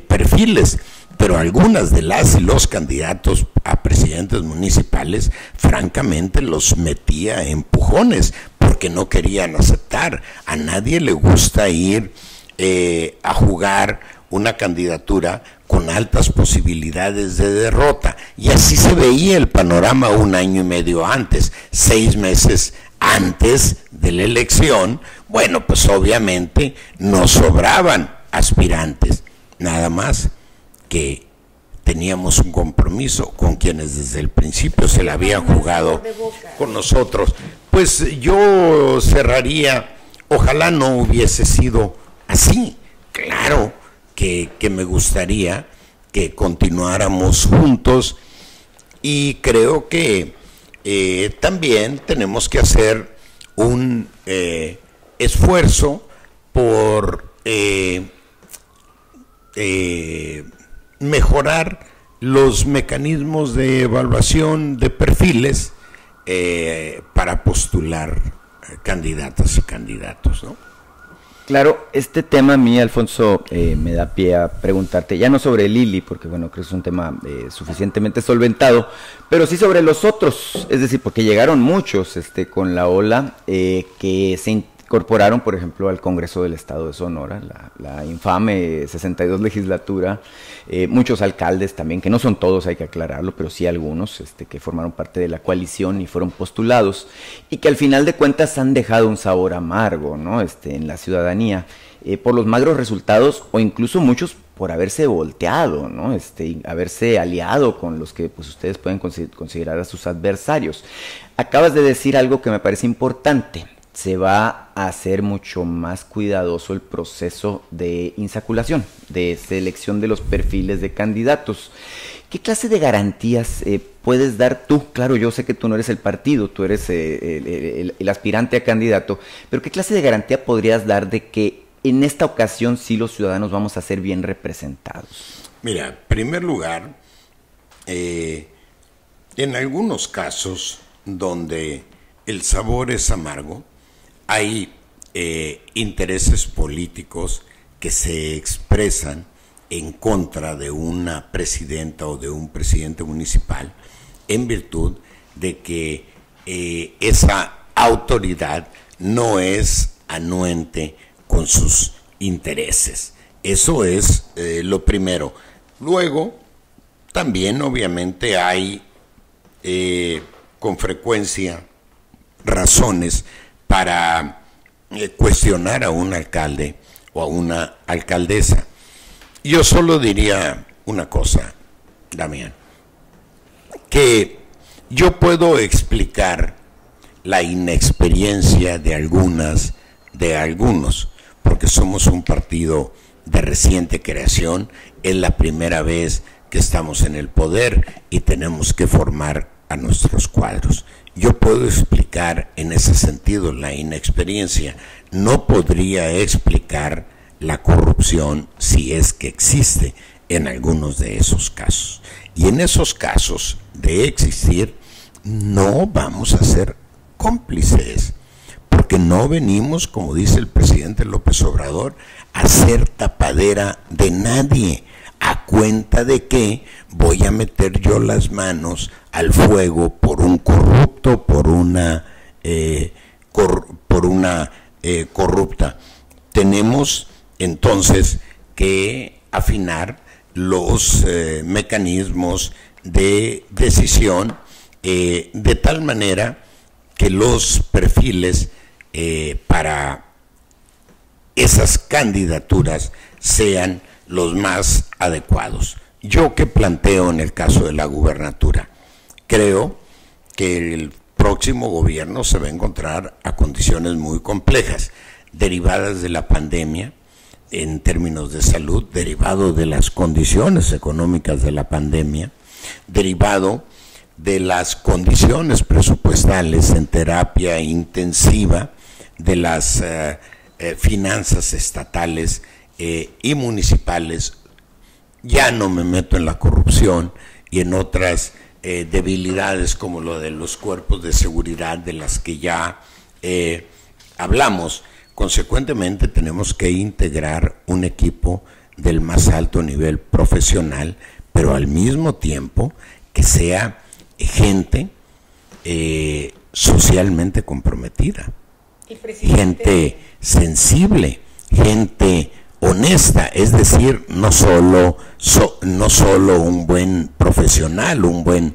perfiles, pero algunas de las y los candidatos a presidentes municipales francamente los metía a empujones porque no querían aceptar. A nadie le gusta ir a jugar una candidatura con altas posibilidades de derrota, y así se veía el panorama 1 año y medio antes, 6 meses antes de la elección. Bueno, pues obviamente no sobraban aspirantes, nada más que teníamos un compromiso con quienes desde el principio se la habían jugado con nosotros. Pues yo cerraría, ojalá no hubiese sido así. Claro que me gustaría que continuáramos juntos, y creo que también tenemos que hacer un esfuerzo por mejorar los mecanismos de evaluación de perfiles para postular candidatas y candidatos, ¿no? Claro, este tema a mí, Alfonso, me da pie a preguntarte, ya no sobre Lili, porque bueno, creo que es un tema suficientemente solventado, pero sí sobre los otros, es decir, porque llegaron muchos con la ola que se incorporaron, por ejemplo, al Congreso del Estado de Sonora, la infame 62 legislatura, muchos alcaldes también, que no son todos, hay que aclararlo, pero sí algunos que formaron parte de la coalición y fueron postulados, y que al final de cuentas han dejado un sabor amargo, ¿no? En la ciudadanía, por los magros resultados, o incluso muchos por haberse volteado, ¿no? Haberse aliado con los que pues ustedes pueden considerar a sus adversarios. Acabas de decir algo que me parece importante. Se va a hacer mucho más cuidadoso el proceso de insaculación, de selección de los perfiles de candidatos. ¿Qué clase de garantías puedes dar tú? Claro, yo sé que tú no eres el partido, tú eres el aspirante a candidato, pero ¿qué clase de garantía podrías dar de que en esta ocasión sí los ciudadanos vamos a ser bien representados? Mira, en primer lugar, en algunos casos donde el sabor es amargo, hay intereses políticos que se expresan en contra de una presidenta o de un presidente municipal en virtud de que esa autoridad no es anuente con sus intereses. Eso es lo primero. Luego, también obviamente hay con frecuencia razones para cuestionar a un alcalde o a una alcaldesa. Yo solo diría una cosa, Damián, que yo puedo explicar la inexperiencia de algunos, porque somos un partido de reciente creación, es la primera vez que estamos en el poder y tenemos que formar a nuestros cuadros. Yo puedo explicar en ese sentido la inexperiencia, no podría explicar la corrupción si es que existe en algunos de esos casos. Y en esos casos de existir, no vamos a ser cómplices, porque no venimos, como dice el presidente López Obrador, a ser tapadera de nadie, a cuenta de que voy a meter yo las manos al fuego por un corrupto, por una corrupta. Tenemos entonces que afinar los mecanismos de decisión de tal manera que los perfiles para esas candidaturas sean los más adecuados. Yo que planteo en el caso de la gubernatura, creo que el próximo gobierno se va a encontrar a condiciones muy complejas, derivadas de la pandemia, en términos de salud, derivado de las condiciones económicas de la pandemia, derivado de las condiciones presupuestales en terapia intensiva, de las finanzas estatales y municipales ya no me meto en la corrupción y en otras debilidades como lo de los cuerpos de seguridad de las que ya hablamos. Consecuentemente tenemos que integrar un equipo del más alto nivel profesional, pero al mismo tiempo que sea gente socialmente comprometida, gente sensible, gente honesta, es decir, no solo un buen profesional, un buen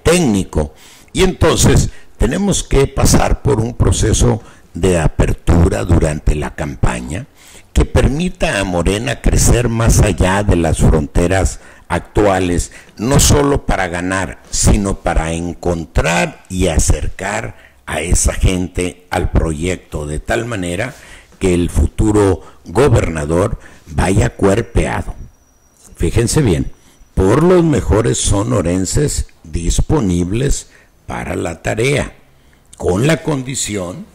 técnico. Y entonces tenemos que pasar por un proceso de apertura durante la campaña que permita a Morena crecer más allá de las fronteras actuales, no solo para ganar, sino para encontrar y acercar a esa gente al proyecto, de tal manera que el futuro gobernador vaya cuerpeado, fíjense bien, por los mejores sonorenses disponibles para la tarea, con la condición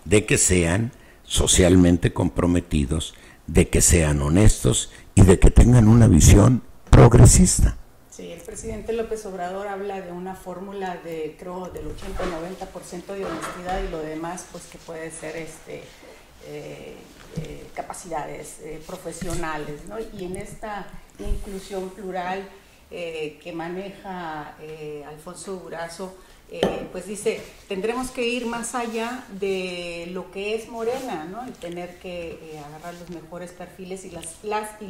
de que sean socialmente comprometidos, de que sean honestos y de que tengan una visión progresista. Sí, el presidente López Obrador habla de una fórmula de, creo, del 80-90% de honestidad y lo demás, pues que puede ser capacidades profesionales, ¿no? Y en esta inclusión plural que maneja Alfonso Durazo, pues dice, tendremos que ir más allá de lo que es Morena, ¿no? Y tener que agarrar los mejores perfiles y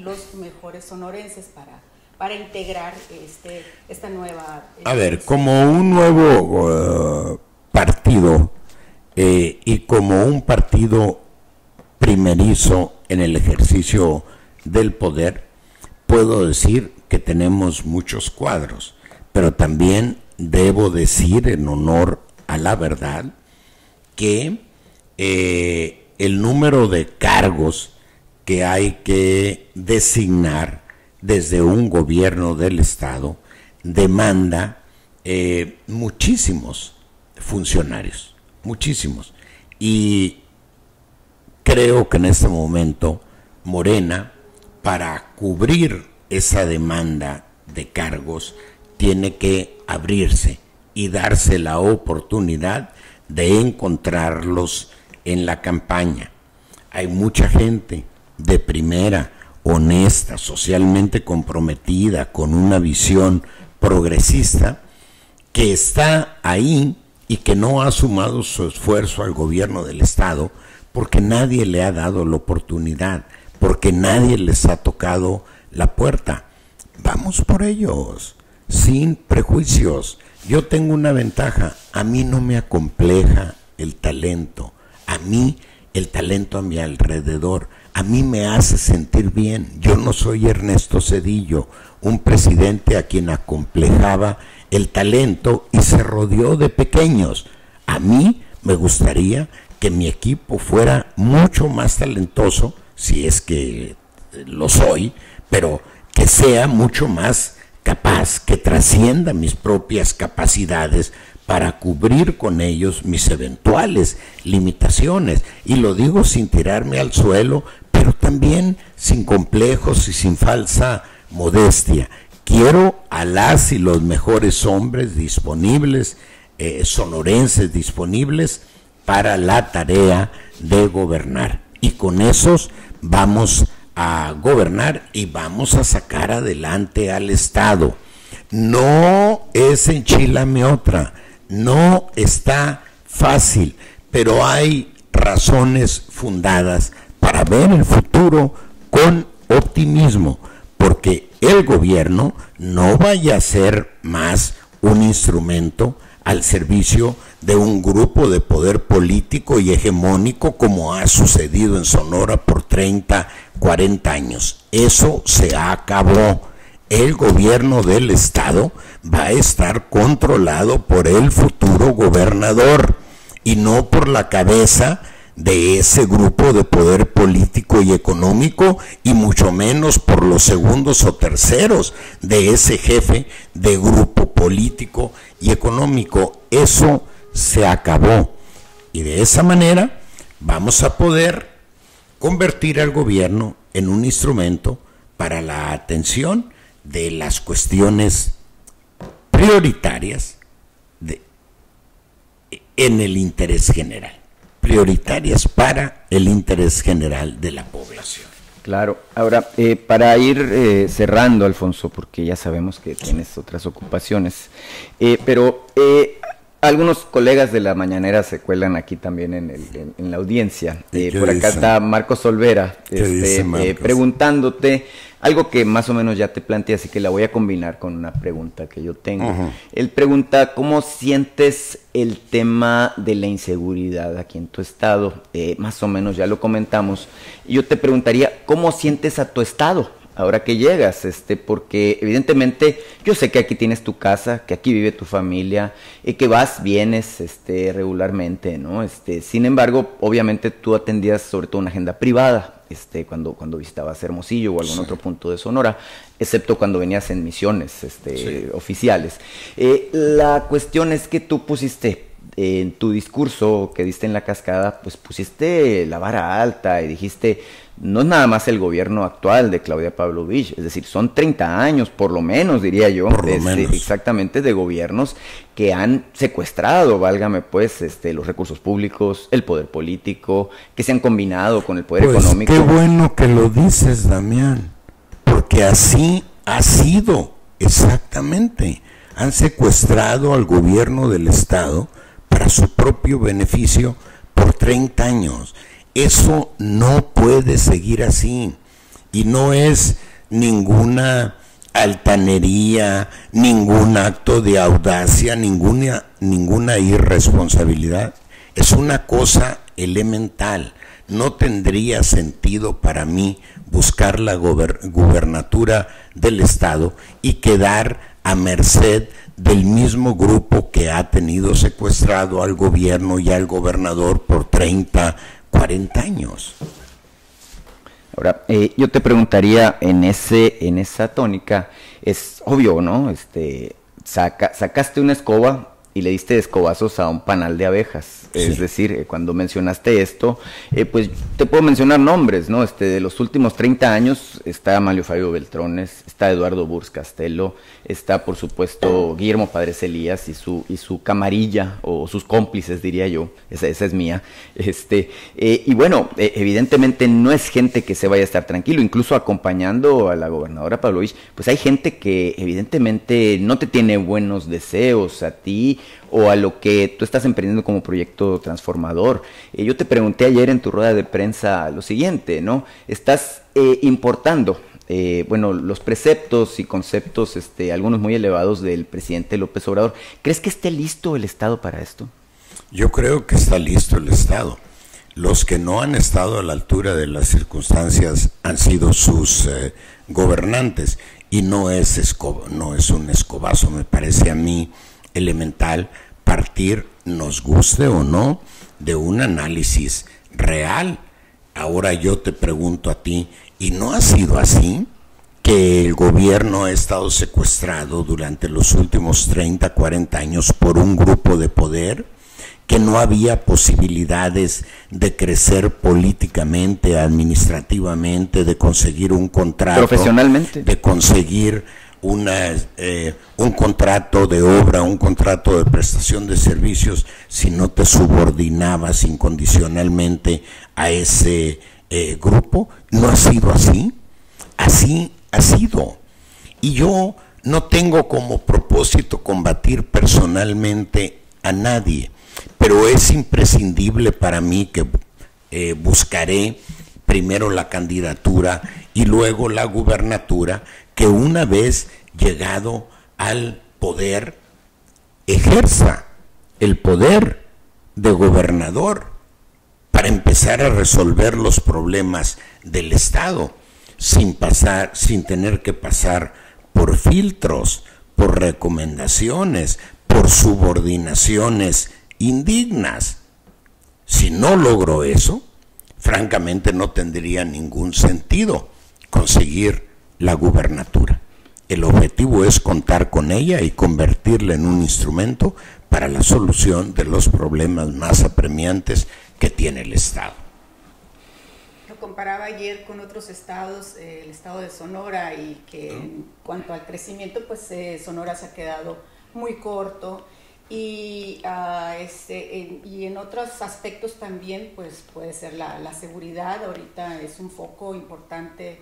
los mejores sonorenses para integrar esta nueva... A ver, como un nuevo partido y como un partido primerizo en el ejercicio del poder, puedo decir que tenemos muchos cuadros, pero también debo decir en honor a la verdad que el número de cargos que hay que designar desde un gobierno del Estado demanda muchísimos funcionarios, muchísimos. Y creo que en este momento Morena, para cubrir esa demanda de cargos, tiene que abrirse y darse la oportunidad de encontrarlos en la campaña. Hay mucha gente de primera, honesta, socialmente comprometida, con una visión progresista, que está ahí y que no ha sumado su esfuerzo al gobierno del Estado porque nadie le ha dado la oportunidad, porque nadie les ha tocado la puerta. Vamos por ellos, sin prejuicios. Yo tengo una ventaja, a mí no me acompleja el talento, a mí el talento a mi alrededor, a mí me hace sentir bien. Yo no soy Ernesto Zedillo, un presidente a quien acomplejaba el talento y se rodeó de pequeños. A mí me gustaría que mi equipo fuera mucho más talentoso, si es que lo soy, pero que sea mucho más capaz, que trascienda mis propias capacidades para cubrir con ellos mis eventuales limitaciones. Y lo digo sin tirarme al suelo, pero también sin complejos y sin falsa modestia. Quiero a las y los mejores hombres disponibles, sonorenses disponibles para la tarea de gobernar. Y con esos vamos a gobernar y vamos a sacar adelante al Estado. No es enchilame otra, no está fácil, pero hay razones fundadas para ver el futuro con optimismo, porque el gobierno no vaya a ser más un instrumento al servicio de un grupo de poder político y hegemónico como ha sucedido en Sonora por 30, 40 años. Eso se acabó. El gobierno del Estado va a estar controlado por el futuro gobernador y no por la cabeza de ese grupo de poder político y económico, y mucho menos por los segundos o terceros de ese jefe de grupo político y económico. Eso se acabó, y de esa manera vamos a poder convertir al gobierno en un instrumento para la atención de las cuestiones prioritarias en el interés general, prioritarias para el interés general de la población. Claro. Ahora, para ir cerrando, Alfonso, porque ya sabemos que tienes otras ocupaciones, pero algunos colegas de la mañanera se cuelan aquí también en la audiencia. Por acá está Marcos Olvera preguntándote algo que más o menos ya te planteé, así que la voy a combinar con una pregunta que yo tengo. Él pregunta, ¿cómo sientes el tema de la inseguridad aquí en tu estado? Más o menos ya lo comentamos. Yo te preguntaría, ¿cómo sientes a tu estado ahora que llegas? Porque evidentemente yo sé que aquí tienes tu casa, que aquí vive tu familia, que vas, vienes regularmente, ¿no? Sin embargo, obviamente tú atendías sobre todo una agenda privada, cuando visitabas Hermosillo o algún otro punto de Sonora, excepto cuando venías en misiones oficiales. La cuestión es que tú pusiste en tu discurso que diste en la cascada, pues pusiste la vara alta y dijiste, no es nada más el gobierno actual de Claudia Pavlovich, es decir, son 30 años, por lo menos, diría yo, exactamente, de gobiernos que han secuestrado, válgame pues, los recursos públicos, el poder político, que se han combinado con el poder económico. Qué bueno que lo dices, Damián, porque así ha sido, exactamente. Han secuestrado al gobierno del Estado para su propio beneficio por 30 años. Eso no puede seguir así, y no es ninguna altanería, ningún acto de audacia, ninguna irresponsabilidad. Es una cosa elemental. No tendría sentido para mí buscar la gubernatura del Estado y quedar a merced del mismo grupo que ha tenido secuestrado al gobierno y al gobernador por 30, 40 años. Ahora, yo te preguntaría en esa tónica, es obvio, ¿no? Sacaste una escoba y le diste escobazos a un panal de abejas. Sí. Es decir, cuando mencionaste esto, pues te puedo mencionar nombres, ¿no? De los últimos 30 años está Amalio Fabio Beltrones, está Eduardo Burz Castelo, está por supuesto Guillermo Padres Elías y su camarilla, o sus cómplices diría yo, esa es mía. Y bueno, evidentemente no es gente que se vaya a estar tranquilo, incluso acompañando a la gobernadora Pavlovich, pues hay gente que evidentemente no te tiene buenos deseos a ti o a lo que tú estás emprendiendo como proyecto transformador. Yo te pregunté ayer en tu rueda de prensa lo siguiente, ¿no? Estás importando, los preceptos y conceptos, algunos muy elevados del presidente López Obrador. ¿Crees que esté listo el Estado para esto? Yo creo que está listo el Estado. Los que no han estado a la altura de las circunstancias han sido sus gobernantes, y no es un escobazo, me parece a mí elemental partir, nos guste o no, de un análisis real. Ahora yo te pregunto a ti, ¿y no ha sido así que el gobierno ha estado secuestrado durante los últimos 30, 40 años por un grupo de poder, que no había posibilidades de crecer políticamente, administrativamente, de conseguir un contrato, profesionalmente, de conseguir un contrato de obra, un contrato de prestación de servicios, si no te subordinabas incondicionalmente a ese grupo? ¿No ha sido así? Así ha sido. Y yo no tengo como propósito combatir personalmente a nadie, pero es imprescindible para mí que buscaré primero la candidatura y luego la gubernatura, que una vez llegado al poder, ejerza el poder de gobernador para empezar a resolver los problemas del Estado, sin tener que pasar por filtros, por recomendaciones, por subordinaciones indignas. Si no logro eso, francamente no tendría ningún sentido conseguir la gubernatura. El objetivo es contar con ella y convertirla en un instrumento para la solución de los problemas más apremiantes que tiene el Estado. lo comparaba ayer con otros estados, el estado de Sonora, y que en cuanto al crecimiento, pues Sonora se ha quedado muy corto. Y, y en otros aspectos también, pues puede ser la seguridad. Ahorita es un foco importante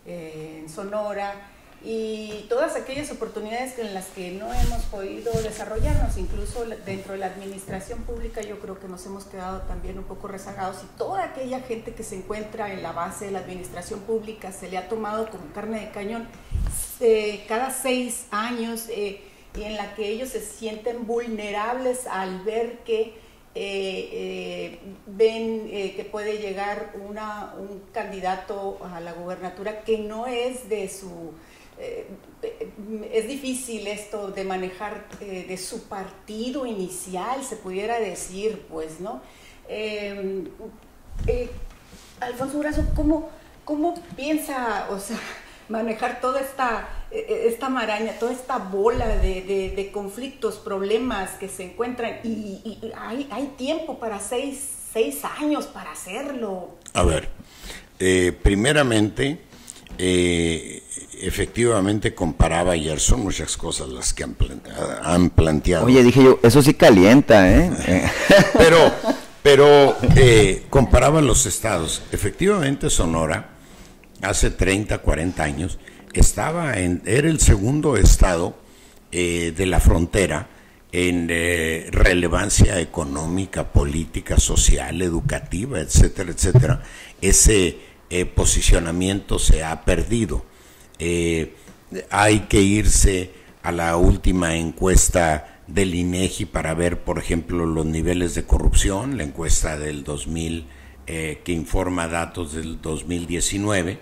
en Sonora, y todas aquellas oportunidades en las que no hemos podido desarrollarnos, incluso dentro de la administración pública, yo creo que nos hemos quedado también un poco rezagados, y toda aquella gente que se encuentra en la base de la administración pública se le ha tomado como carne de cañón cada 6 años, y en la que ellos se sienten vulnerables al ver que ven que puede llegar un candidato a la gubernatura que no es de su... es difícil esto de manejar de su partido inicial, se pudiera decir, pues, ¿no? Alfonso Durazo, ¿cómo piensa, o sea, manejar toda esta maraña, toda esta bola de conflictos, problemas que se encuentran, y hay tiempo para 6 años para hacerlo? A ver, primeramente, efectivamente comparaba ayer, son muchas cosas las que han planteado. Oye, dije yo, eso sí calienta, ¿eh? pero comparaba los estados. Efectivamente, Sonora, hace 30, 40 años, era el segundo estado de la frontera en relevancia económica, política, social, educativa, etcétera, etcétera. Ese posicionamiento se ha perdido. Hay que irse a la última encuesta del INEGI para ver, por ejemplo, los niveles de corrupción, la encuesta del 2000 que informa datos del 2019.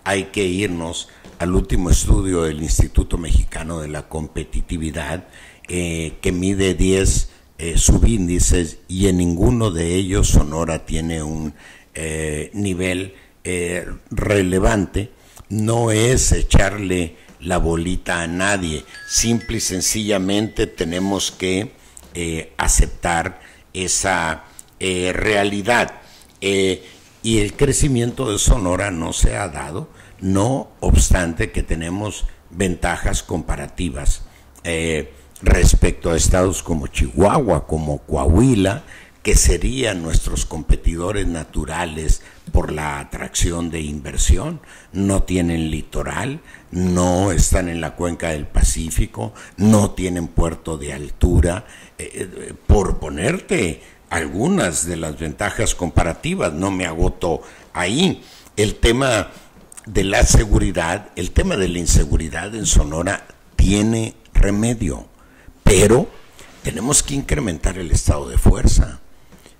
Hay que irnos al último estudio del Instituto Mexicano de la Competitividad, que mide 10 subíndices, y en ninguno de ellos Sonora tiene un nivel relevante. No es echarle la bolita a nadie, simple y sencillamente tenemos que aceptar esa realidad. Y el crecimiento de Sonora no se ha dado, no obstante que tenemos ventajas comparativas respecto a estados como Chihuahua, como Coahuila, que serían nuestros competidores naturales por la atracción de inversión. No tienen litoral, no están en la cuenca del Pacífico, no tienen puerto de altura, por ponerte algunas de las ventajas comparativas, no me agoto ahí. El tema de la seguridad, el tema de la inseguridad en Sonora tiene remedio, pero tenemos que incrementar el estado de fuerza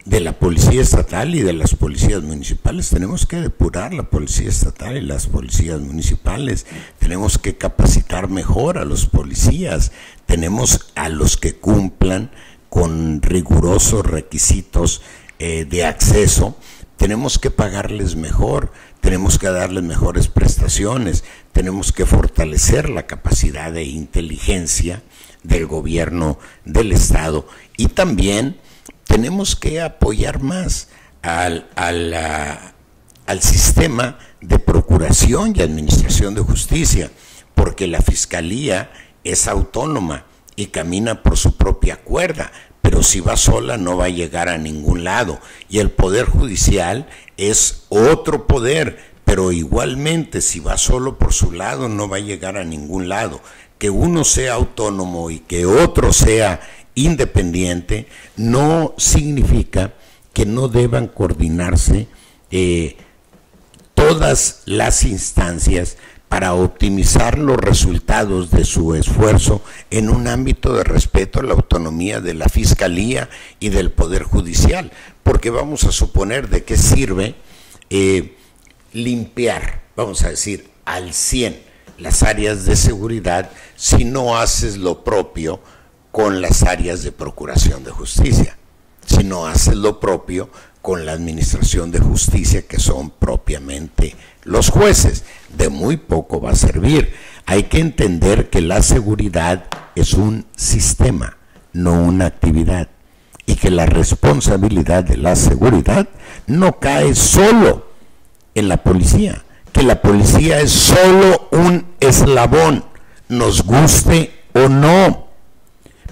de la policía estatal y de las policías municipales. Tenemos que depurar la policía estatal y las policías municipales, tenemos que capacitar mejor a los policías, tenemos a los que cumplan con rigurosos requisitos de acceso, tenemos que pagarles mejor, tenemos que darles mejores prestaciones, tenemos que fortalecer la capacidad de inteligencia del gobierno del estado, y también tenemos que apoyar más al sistema de procuración y administración de justicia, porque la fiscalía es autónoma y camina por su propia cuerda, pero si va sola no va a llegar a ningún lado, y el poder judicial es otro poder, pero igualmente si va solo por su lado no va a llegar a ningún lado. Que uno sea autónomo y que otro sea independiente no significa que no deban coordinarse todas las instancias para optimizar los resultados de su esfuerzo en un ámbito de respeto a la autonomía de la Fiscalía y del Poder Judicial, porque vamos a suponer de qué sirve limpiar, vamos a decir, al 100 las áreas de seguridad si no haces lo propio con las áreas de procuración de justicia, si no haces lo propio con la administración de justicia, que son propiamente los jueces. De muy poco va a servir. Hay que entender que la seguridad es un sistema, no una actividad, y que la responsabilidad de la seguridad no cae solo en la policía, que la policía es solo un eslabón, nos guste o no.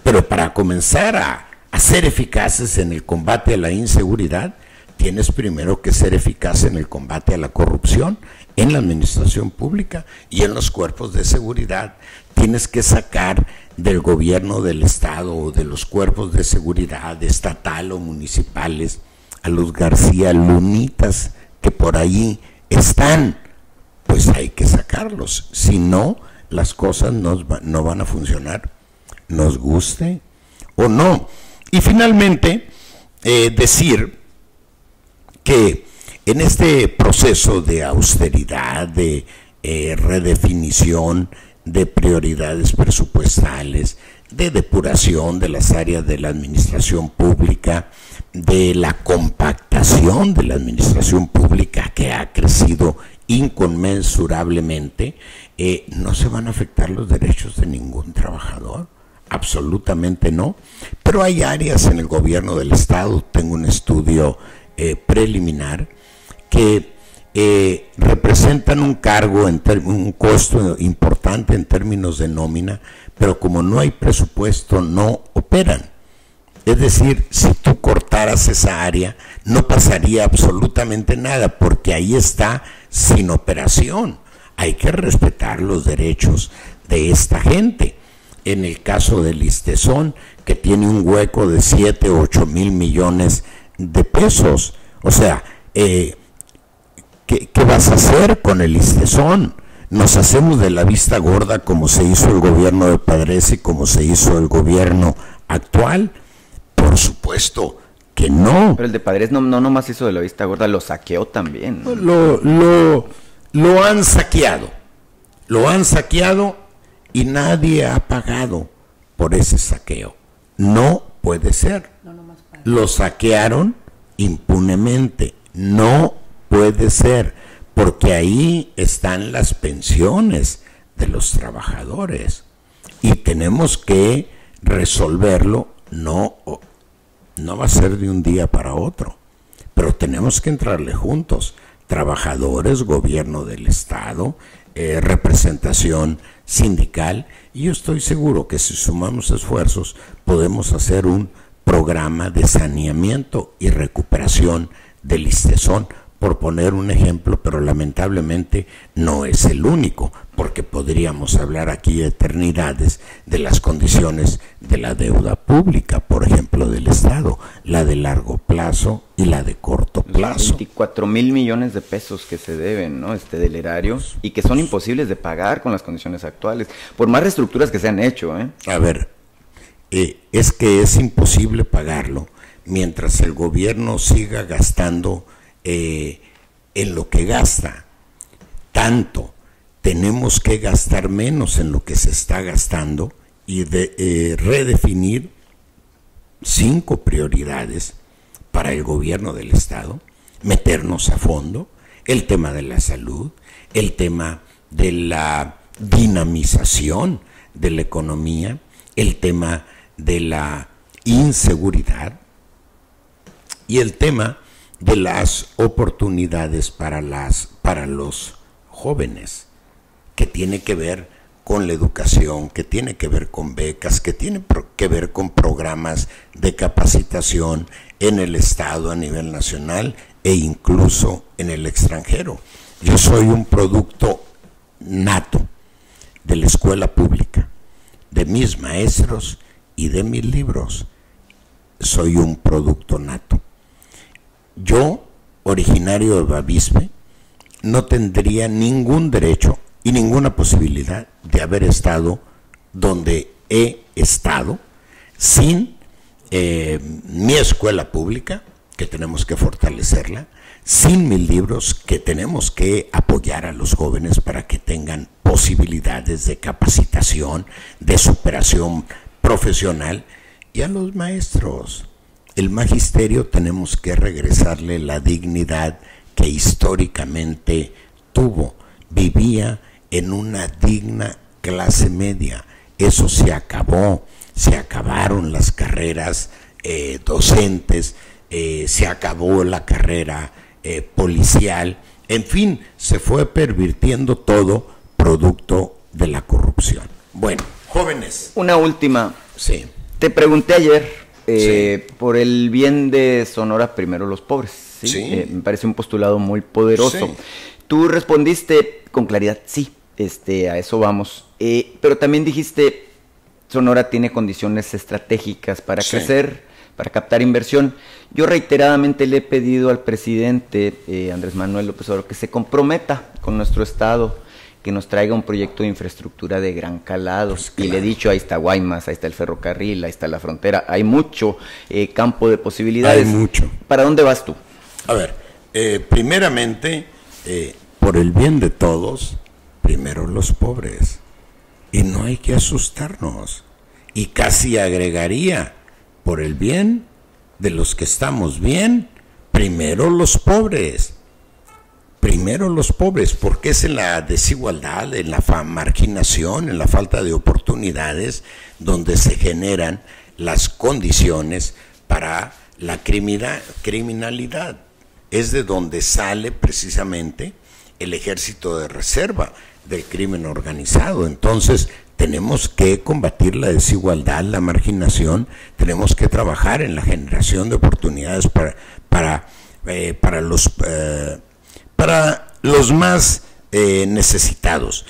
Pero para comenzar a ser eficaces en el combate a la inseguridad, tienes primero que ser eficaz en el combate a la corrupción, en la administración pública y en los cuerpos de seguridad. Tienes que sacar del gobierno del Estado o de los cuerpos de seguridad estatal o municipales a los García Lunitas que por ahí están. Pues hay que sacarlos, si no, las cosas no van a funcionar, nos guste o no. Y finalmente, decir que en este proceso de austeridad, de redefinición de prioridades presupuestales, de depuración de las áreas de la administración pública, de la compactación de la administración pública que ha crecido inconmensurablemente, no se van a afectar los derechos de ningún trabajador, absolutamente no, pero hay áreas en el gobierno del Estado, tengo un estudio preliminar, que representan un cargo, un costo importante en términos de nómina, pero como no hay presupuesto, no operan. Es decir, si tú cortaras esa área, no pasaría absolutamente nada, porque ahí está sin operación. Hay que respetar los derechos de esta gente. En el caso del ISTESON, que tiene un hueco de 7 o 8 mil millones de pesos, o sea, ¿qué vas a hacer con el ISTESON? Nos hacemos de la vista gorda como se hizo el gobierno de Padres y como se hizo el gobierno actual. Por supuesto que no. Pero el de Padres no nomás hizo de la vista gorda, lo saqueó también. Lo han saqueado. Lo han saqueado y nadie ha pagado por ese saqueo. No puede ser. Lo saquearon impunemente. No puede ser, porque ahí están las pensiones de los trabajadores y tenemos que resolverlo. No va a ser de un día para otro, pero tenemos que entrarle juntos, trabajadores, gobierno del Estado, representación sindical, y yo estoy seguro que si sumamos esfuerzos podemos hacer un programa de saneamiento y recuperación del ISTESON, por poner un ejemplo, pero lamentablemente no es el único, porque podríamos hablar aquí eternidades de las condiciones de la deuda pública, por ejemplo, del Estado, la de largo plazo y la de corto plazo. 24,000 millones de pesos que se deben, ¿no? Del erario, y que son imposibles de pagar con las condiciones actuales, por más reestructuras que se han hecho, ¿eh? A ver, es que es imposible pagarlo mientras el gobierno siga gastando en lo que gasta. Tanto tenemos que gastar menos en lo que se está gastando y redefinir 5 prioridades para el gobierno del Estado, meternos a fondo, el tema de la salud, el tema de la dinamización de la economía, el tema de la inseguridad y el tema de las oportunidades para los jóvenes, que tiene que ver con la educación, que tiene que ver con becas, que tiene que ver con programas de capacitación en el Estado a nivel nacional e incluso en el extranjero. Yo soy un producto nato de la escuela pública, de mis maestros y de mis libros. Soy un producto nato. Yo, originario de Bavispe, no tendría ningún derecho y ninguna posibilidad de haber estado donde he estado sin mi escuela pública, que tenemos que fortalecerla, sin mis libros, que tenemos que apoyar a los jóvenes para que tengan posibilidades de capacitación, de superación profesional, y a los maestros. El magisterio tenemos que regresarle la dignidad que históricamente tuvo. Vivía en una digna clase media. Eso se acabó. Se acabaron las carreras docentes, se acabó la carrera policial, En fin, se fue pervirtiendo todo producto de la corrupción. Bueno, jóvenes. Una última. Sí. Te pregunté ayer por el bien de Sonora, primero los pobres. Sí. Sí. Me parece un postulado muy poderoso. Sí. Tú respondiste con claridad, sí, a eso vamos. Pero también dijiste, Sonora tiene condiciones estratégicas para crecer, para captar inversión. Yo reiteradamente le he pedido al presidente Andrés Manuel López Obrador que se comprometa con nuestro estado, que nos traiga un proyecto de infraestructura de gran calado. Pues claro. Y le he dicho, ahí está Guaymas, ahí está el ferrocarril, ahí está la frontera, hay mucho campo de posibilidades. Hay mucho. ¿Para dónde vas tú? A ver, primeramente, por el bien de todos, primero los pobres. Y no hay que asustarnos. Y casi agregaría, por el bien de los que estamos bien, primero los pobres. Primero los pobres, porque es en la desigualdad, en la marginación, en la falta de oportunidades, donde se generan las condiciones para la criminalidad. Es de donde sale precisamente el ejército de reserva del crimen organizado. Entonces, tenemos que combatir la desigualdad, la marginación, tenemos que trabajar en la generación de oportunidades para los más necesitados.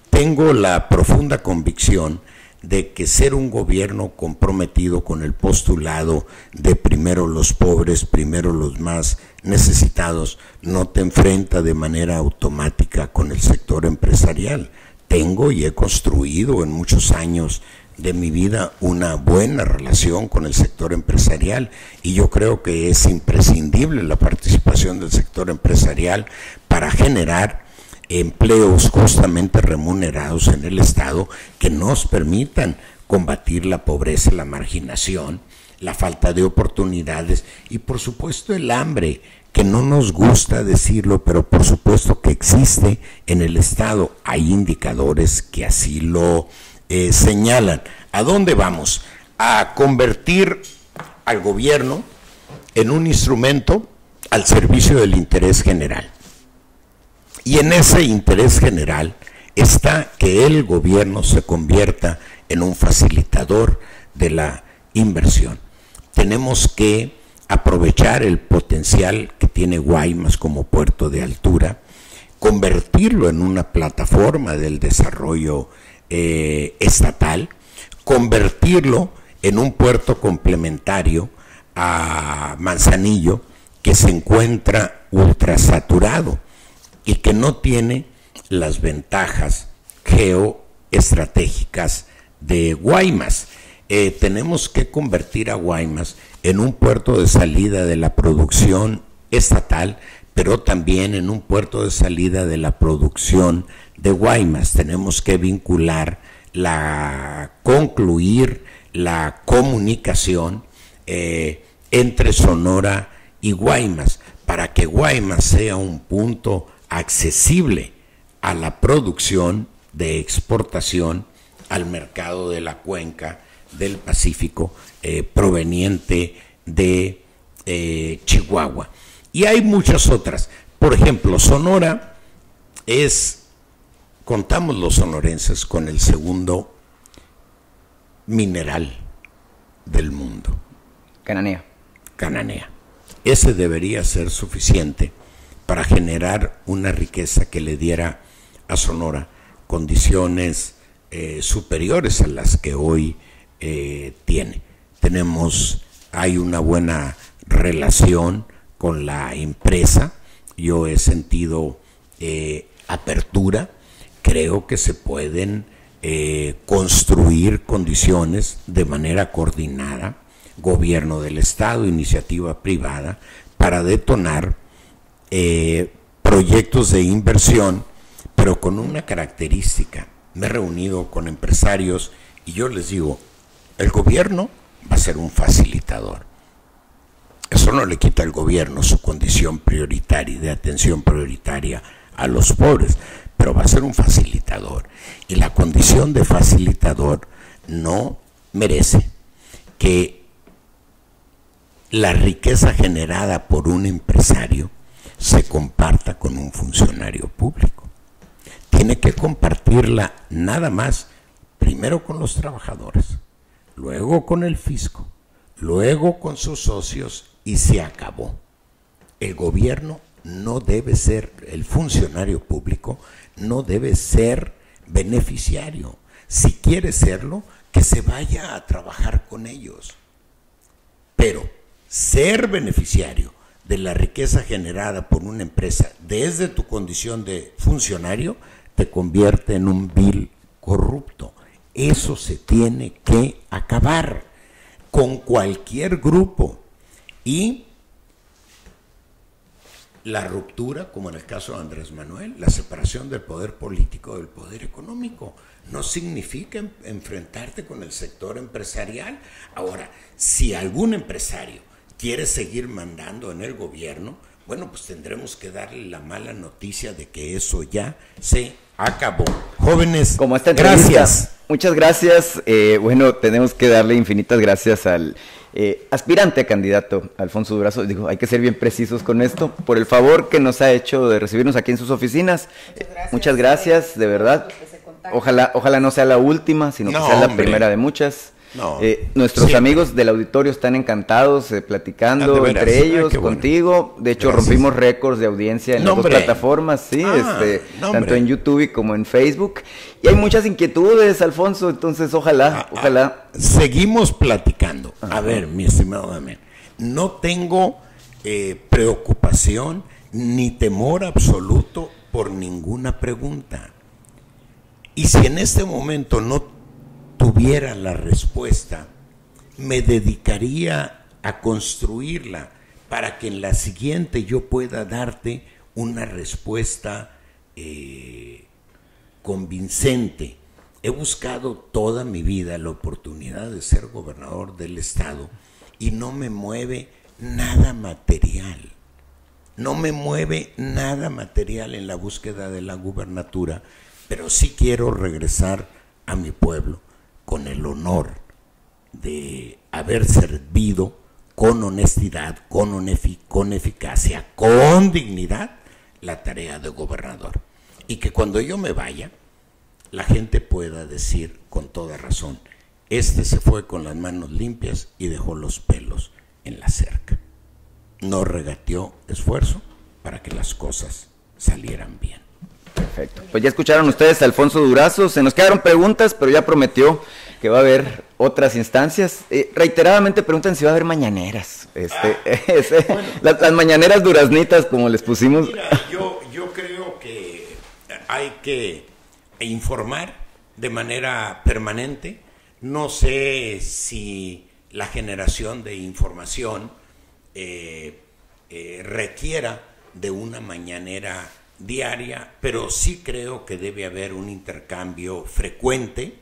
Tengo la profunda convicción de que ser un gobierno comprometido con el postulado de primero los pobres, primero los más necesitados, no te enfrenta de manera automática con el sector empresarial. Tengo y he construido en muchos años de mi vida una buena relación con el sector empresarial, y yo creo que es imprescindible la participación del sector empresarial para generar empleos justamente remunerados en el Estado que nos permitan combatir la pobreza, la marginación, la falta de oportunidades y por supuesto el hambre, que no nos gusta decirlo, pero por supuesto que existe en el Estado. Hay indicadores que así lo señalan. ¿A dónde vamos? A convertir al gobierno en un instrumento al servicio del interés general. Y en ese interés general está que el gobierno se convierta en un facilitador de la inversión. Tenemos que aprovechar el potencial que tiene Guaymas como puerto de altura, convertirlo en una plataforma del desarrollo estatal, convertirlo en un puerto complementario a Manzanillo, que se encuentra ultrasaturado y que no tiene las ventajas geoestratégicas de Guaymas. Tenemos que convertir a Guaymas en un puerto de salida de la producción estatal, pero también en un puerto de salida de la producción de Guaymas. Tenemos que vincular, concluir la comunicación entre Sonora y Guaymas, para que Guaymas sea un punto accesible a la producción de exportación al mercado de la cuenca del Pacífico proveniente de Chihuahua. Y hay muchas otras. Por ejemplo, Sonora contamos los sonorenses con el segundo mineral del mundo. Cananea. Ese debería ser suficiente para generar una riqueza que le diera a Sonora condiciones superiores a las que hoy tiene. Hay una buena relación con la empresa. Yo he sentido apertura. Creo que se pueden construir condiciones de manera coordinada, gobierno del Estado, iniciativa privada, para detonar proyectos de inversión, pero con una característica. Me he reunido con empresarios y yo les digo, el gobierno va a ser un facilitador. Eso no le quita al gobierno su condición prioritaria, de atención prioritaria a los pobres, pero va a ser un facilitador. Y la condición de facilitador no merece que la riqueza generada por un empresario se comparta con un funcionario público. Tiene que compartirla nada más, primero con los trabajadores, luego con el fisco, luego con sus socios y se acabó. El gobierno no debe ser, el funcionario público no debe ser beneficiario. Si quiere serlo, que se vaya a trabajar con ellos. Pero ser beneficiario de la riqueza generada por una empresa desde tu condición de funcionario te convierte en un vil corrupto. Eso se tiene que acabar con cualquier grupo. Y la ruptura, como en el caso de Andrés Manuel, la separación del poder político del poder económico, no significa enfrentarte con el sector empresarial. Ahora, si algún empresario quiere seguir mandando en el gobierno, bueno, pues tendremos que darle la mala noticia de que eso ya se acabó. Jóvenes, como esta gracias. Muchas gracias. Bueno, tenemos que darle infinitas gracias al aspirante a candidato Alfonso Durazo. Digo, hay que ser bien precisos con esto, por el favor que nos ha hecho de recibirnos aquí en sus oficinas. Muchas gracias, de verdad. Ojalá no sea la última, sino que sea la primera de muchas. Nuestros amigos del auditorio están encantados platicando entre ellos, contigo. De hecho, rompimos récords de audiencia en las dos plataformas, sí, tanto en YouTube como en Facebook. Y hay muchas inquietudes, Alfonso, entonces ojalá. Seguimos platicando. A ver, mi estimado Damián, no tengo preocupación ni temor absoluto por ninguna pregunta. Y si en este momento no tuviera la respuesta, me dedicaría a construirla para que en la siguiente yo pueda darte una respuesta convincente. He buscado toda mi vida la oportunidad de ser gobernador del estado y no me mueve nada material. No me mueve nada material en la búsqueda de la gubernatura, pero sí quiero regresar a mi pueblo con el honor de haber servido con honestidad, con eficacia, con dignidad, la tarea de gobernador. Y que cuando yo me vaya, la gente pueda decir con toda razón, este se fue con las manos limpias y dejó los pelos en la cerca. No regateó esfuerzo para que las cosas salieran bien. Perfecto. Pues ya escucharon ustedes a Alfonso Durazo. Se nos quedaron preguntas, pero ya prometió que va a haber otras instancias. Reiteradamente preguntan si va a haber mañaneras. Bueno. Las mañaneras duraznitas, como les pusimos. Mira, yo creo que hay que informar de manera permanente. No sé si la generación de información requiera de una mañanera diaria, pero sí creo que debe haber un intercambio frecuente.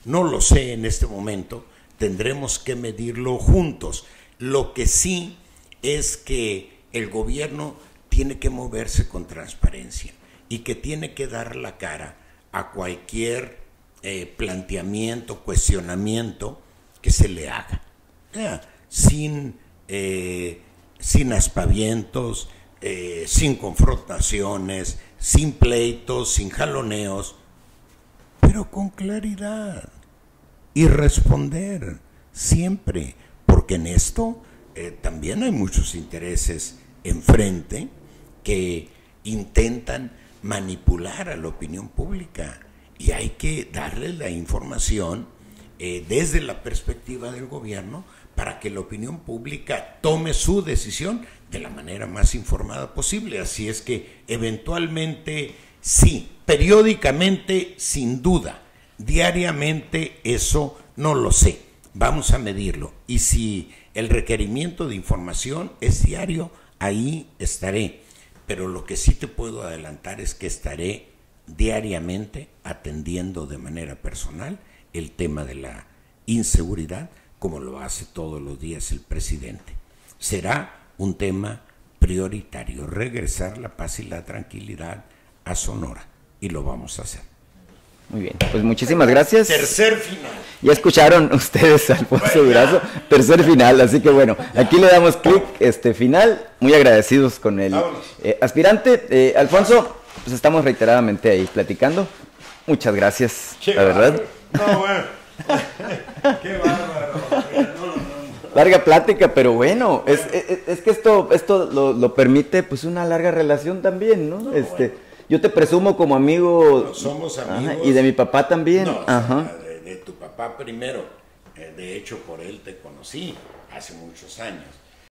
No lo sé en este momento, tendremos que medirlo juntos. Lo que sí es que el gobierno tiene que moverse con transparencia y que tiene que dar la cara a cualquier planteamiento, cuestionamiento que se le haga, sin aspavientos, sin confrontaciones, sin pleitos, sin jaloneos, pero con claridad y responder siempre, porque en esto también hay muchos intereses enfrente que intentan manipular a la opinión pública y hay que darle la información desde la perspectiva del gobierno para que la opinión pública tome su decisión de la manera más informada posible. Así es que eventualmente sí, periódicamente sin duda, diariamente eso no lo sé, vamos a medirlo y si el requerimiento de información es diario, ahí estaré, pero lo que sí te puedo adelantar es que estaré diariamente atendiendo de manera personal el tema de la inseguridad, como lo hace todos los días el presidente. Será un tema prioritario, regresar la paz y la tranquilidad a Sonora, y lo vamos a hacer. Muy bien, pues muchísimas gracias. Tercer final. Ya escucharon ustedes a Alfonso Durazo, tercer final, así que bueno, aquí le damos clic, final, muy agradecidos con el aspirante. Alfonso, pues estamos reiteradamente ahí platicando, muchas gracias, la verdad. No, bueno, qué bárbaro. Larga plática, pero bueno, es que esto lo permite pues una larga relación también, ¿no? Yo te presumo como amigo. No, somos amigos. Ajá, y de mi papá también. No, ajá. De tu papá primero. De hecho, por él te conocí hace muchos años.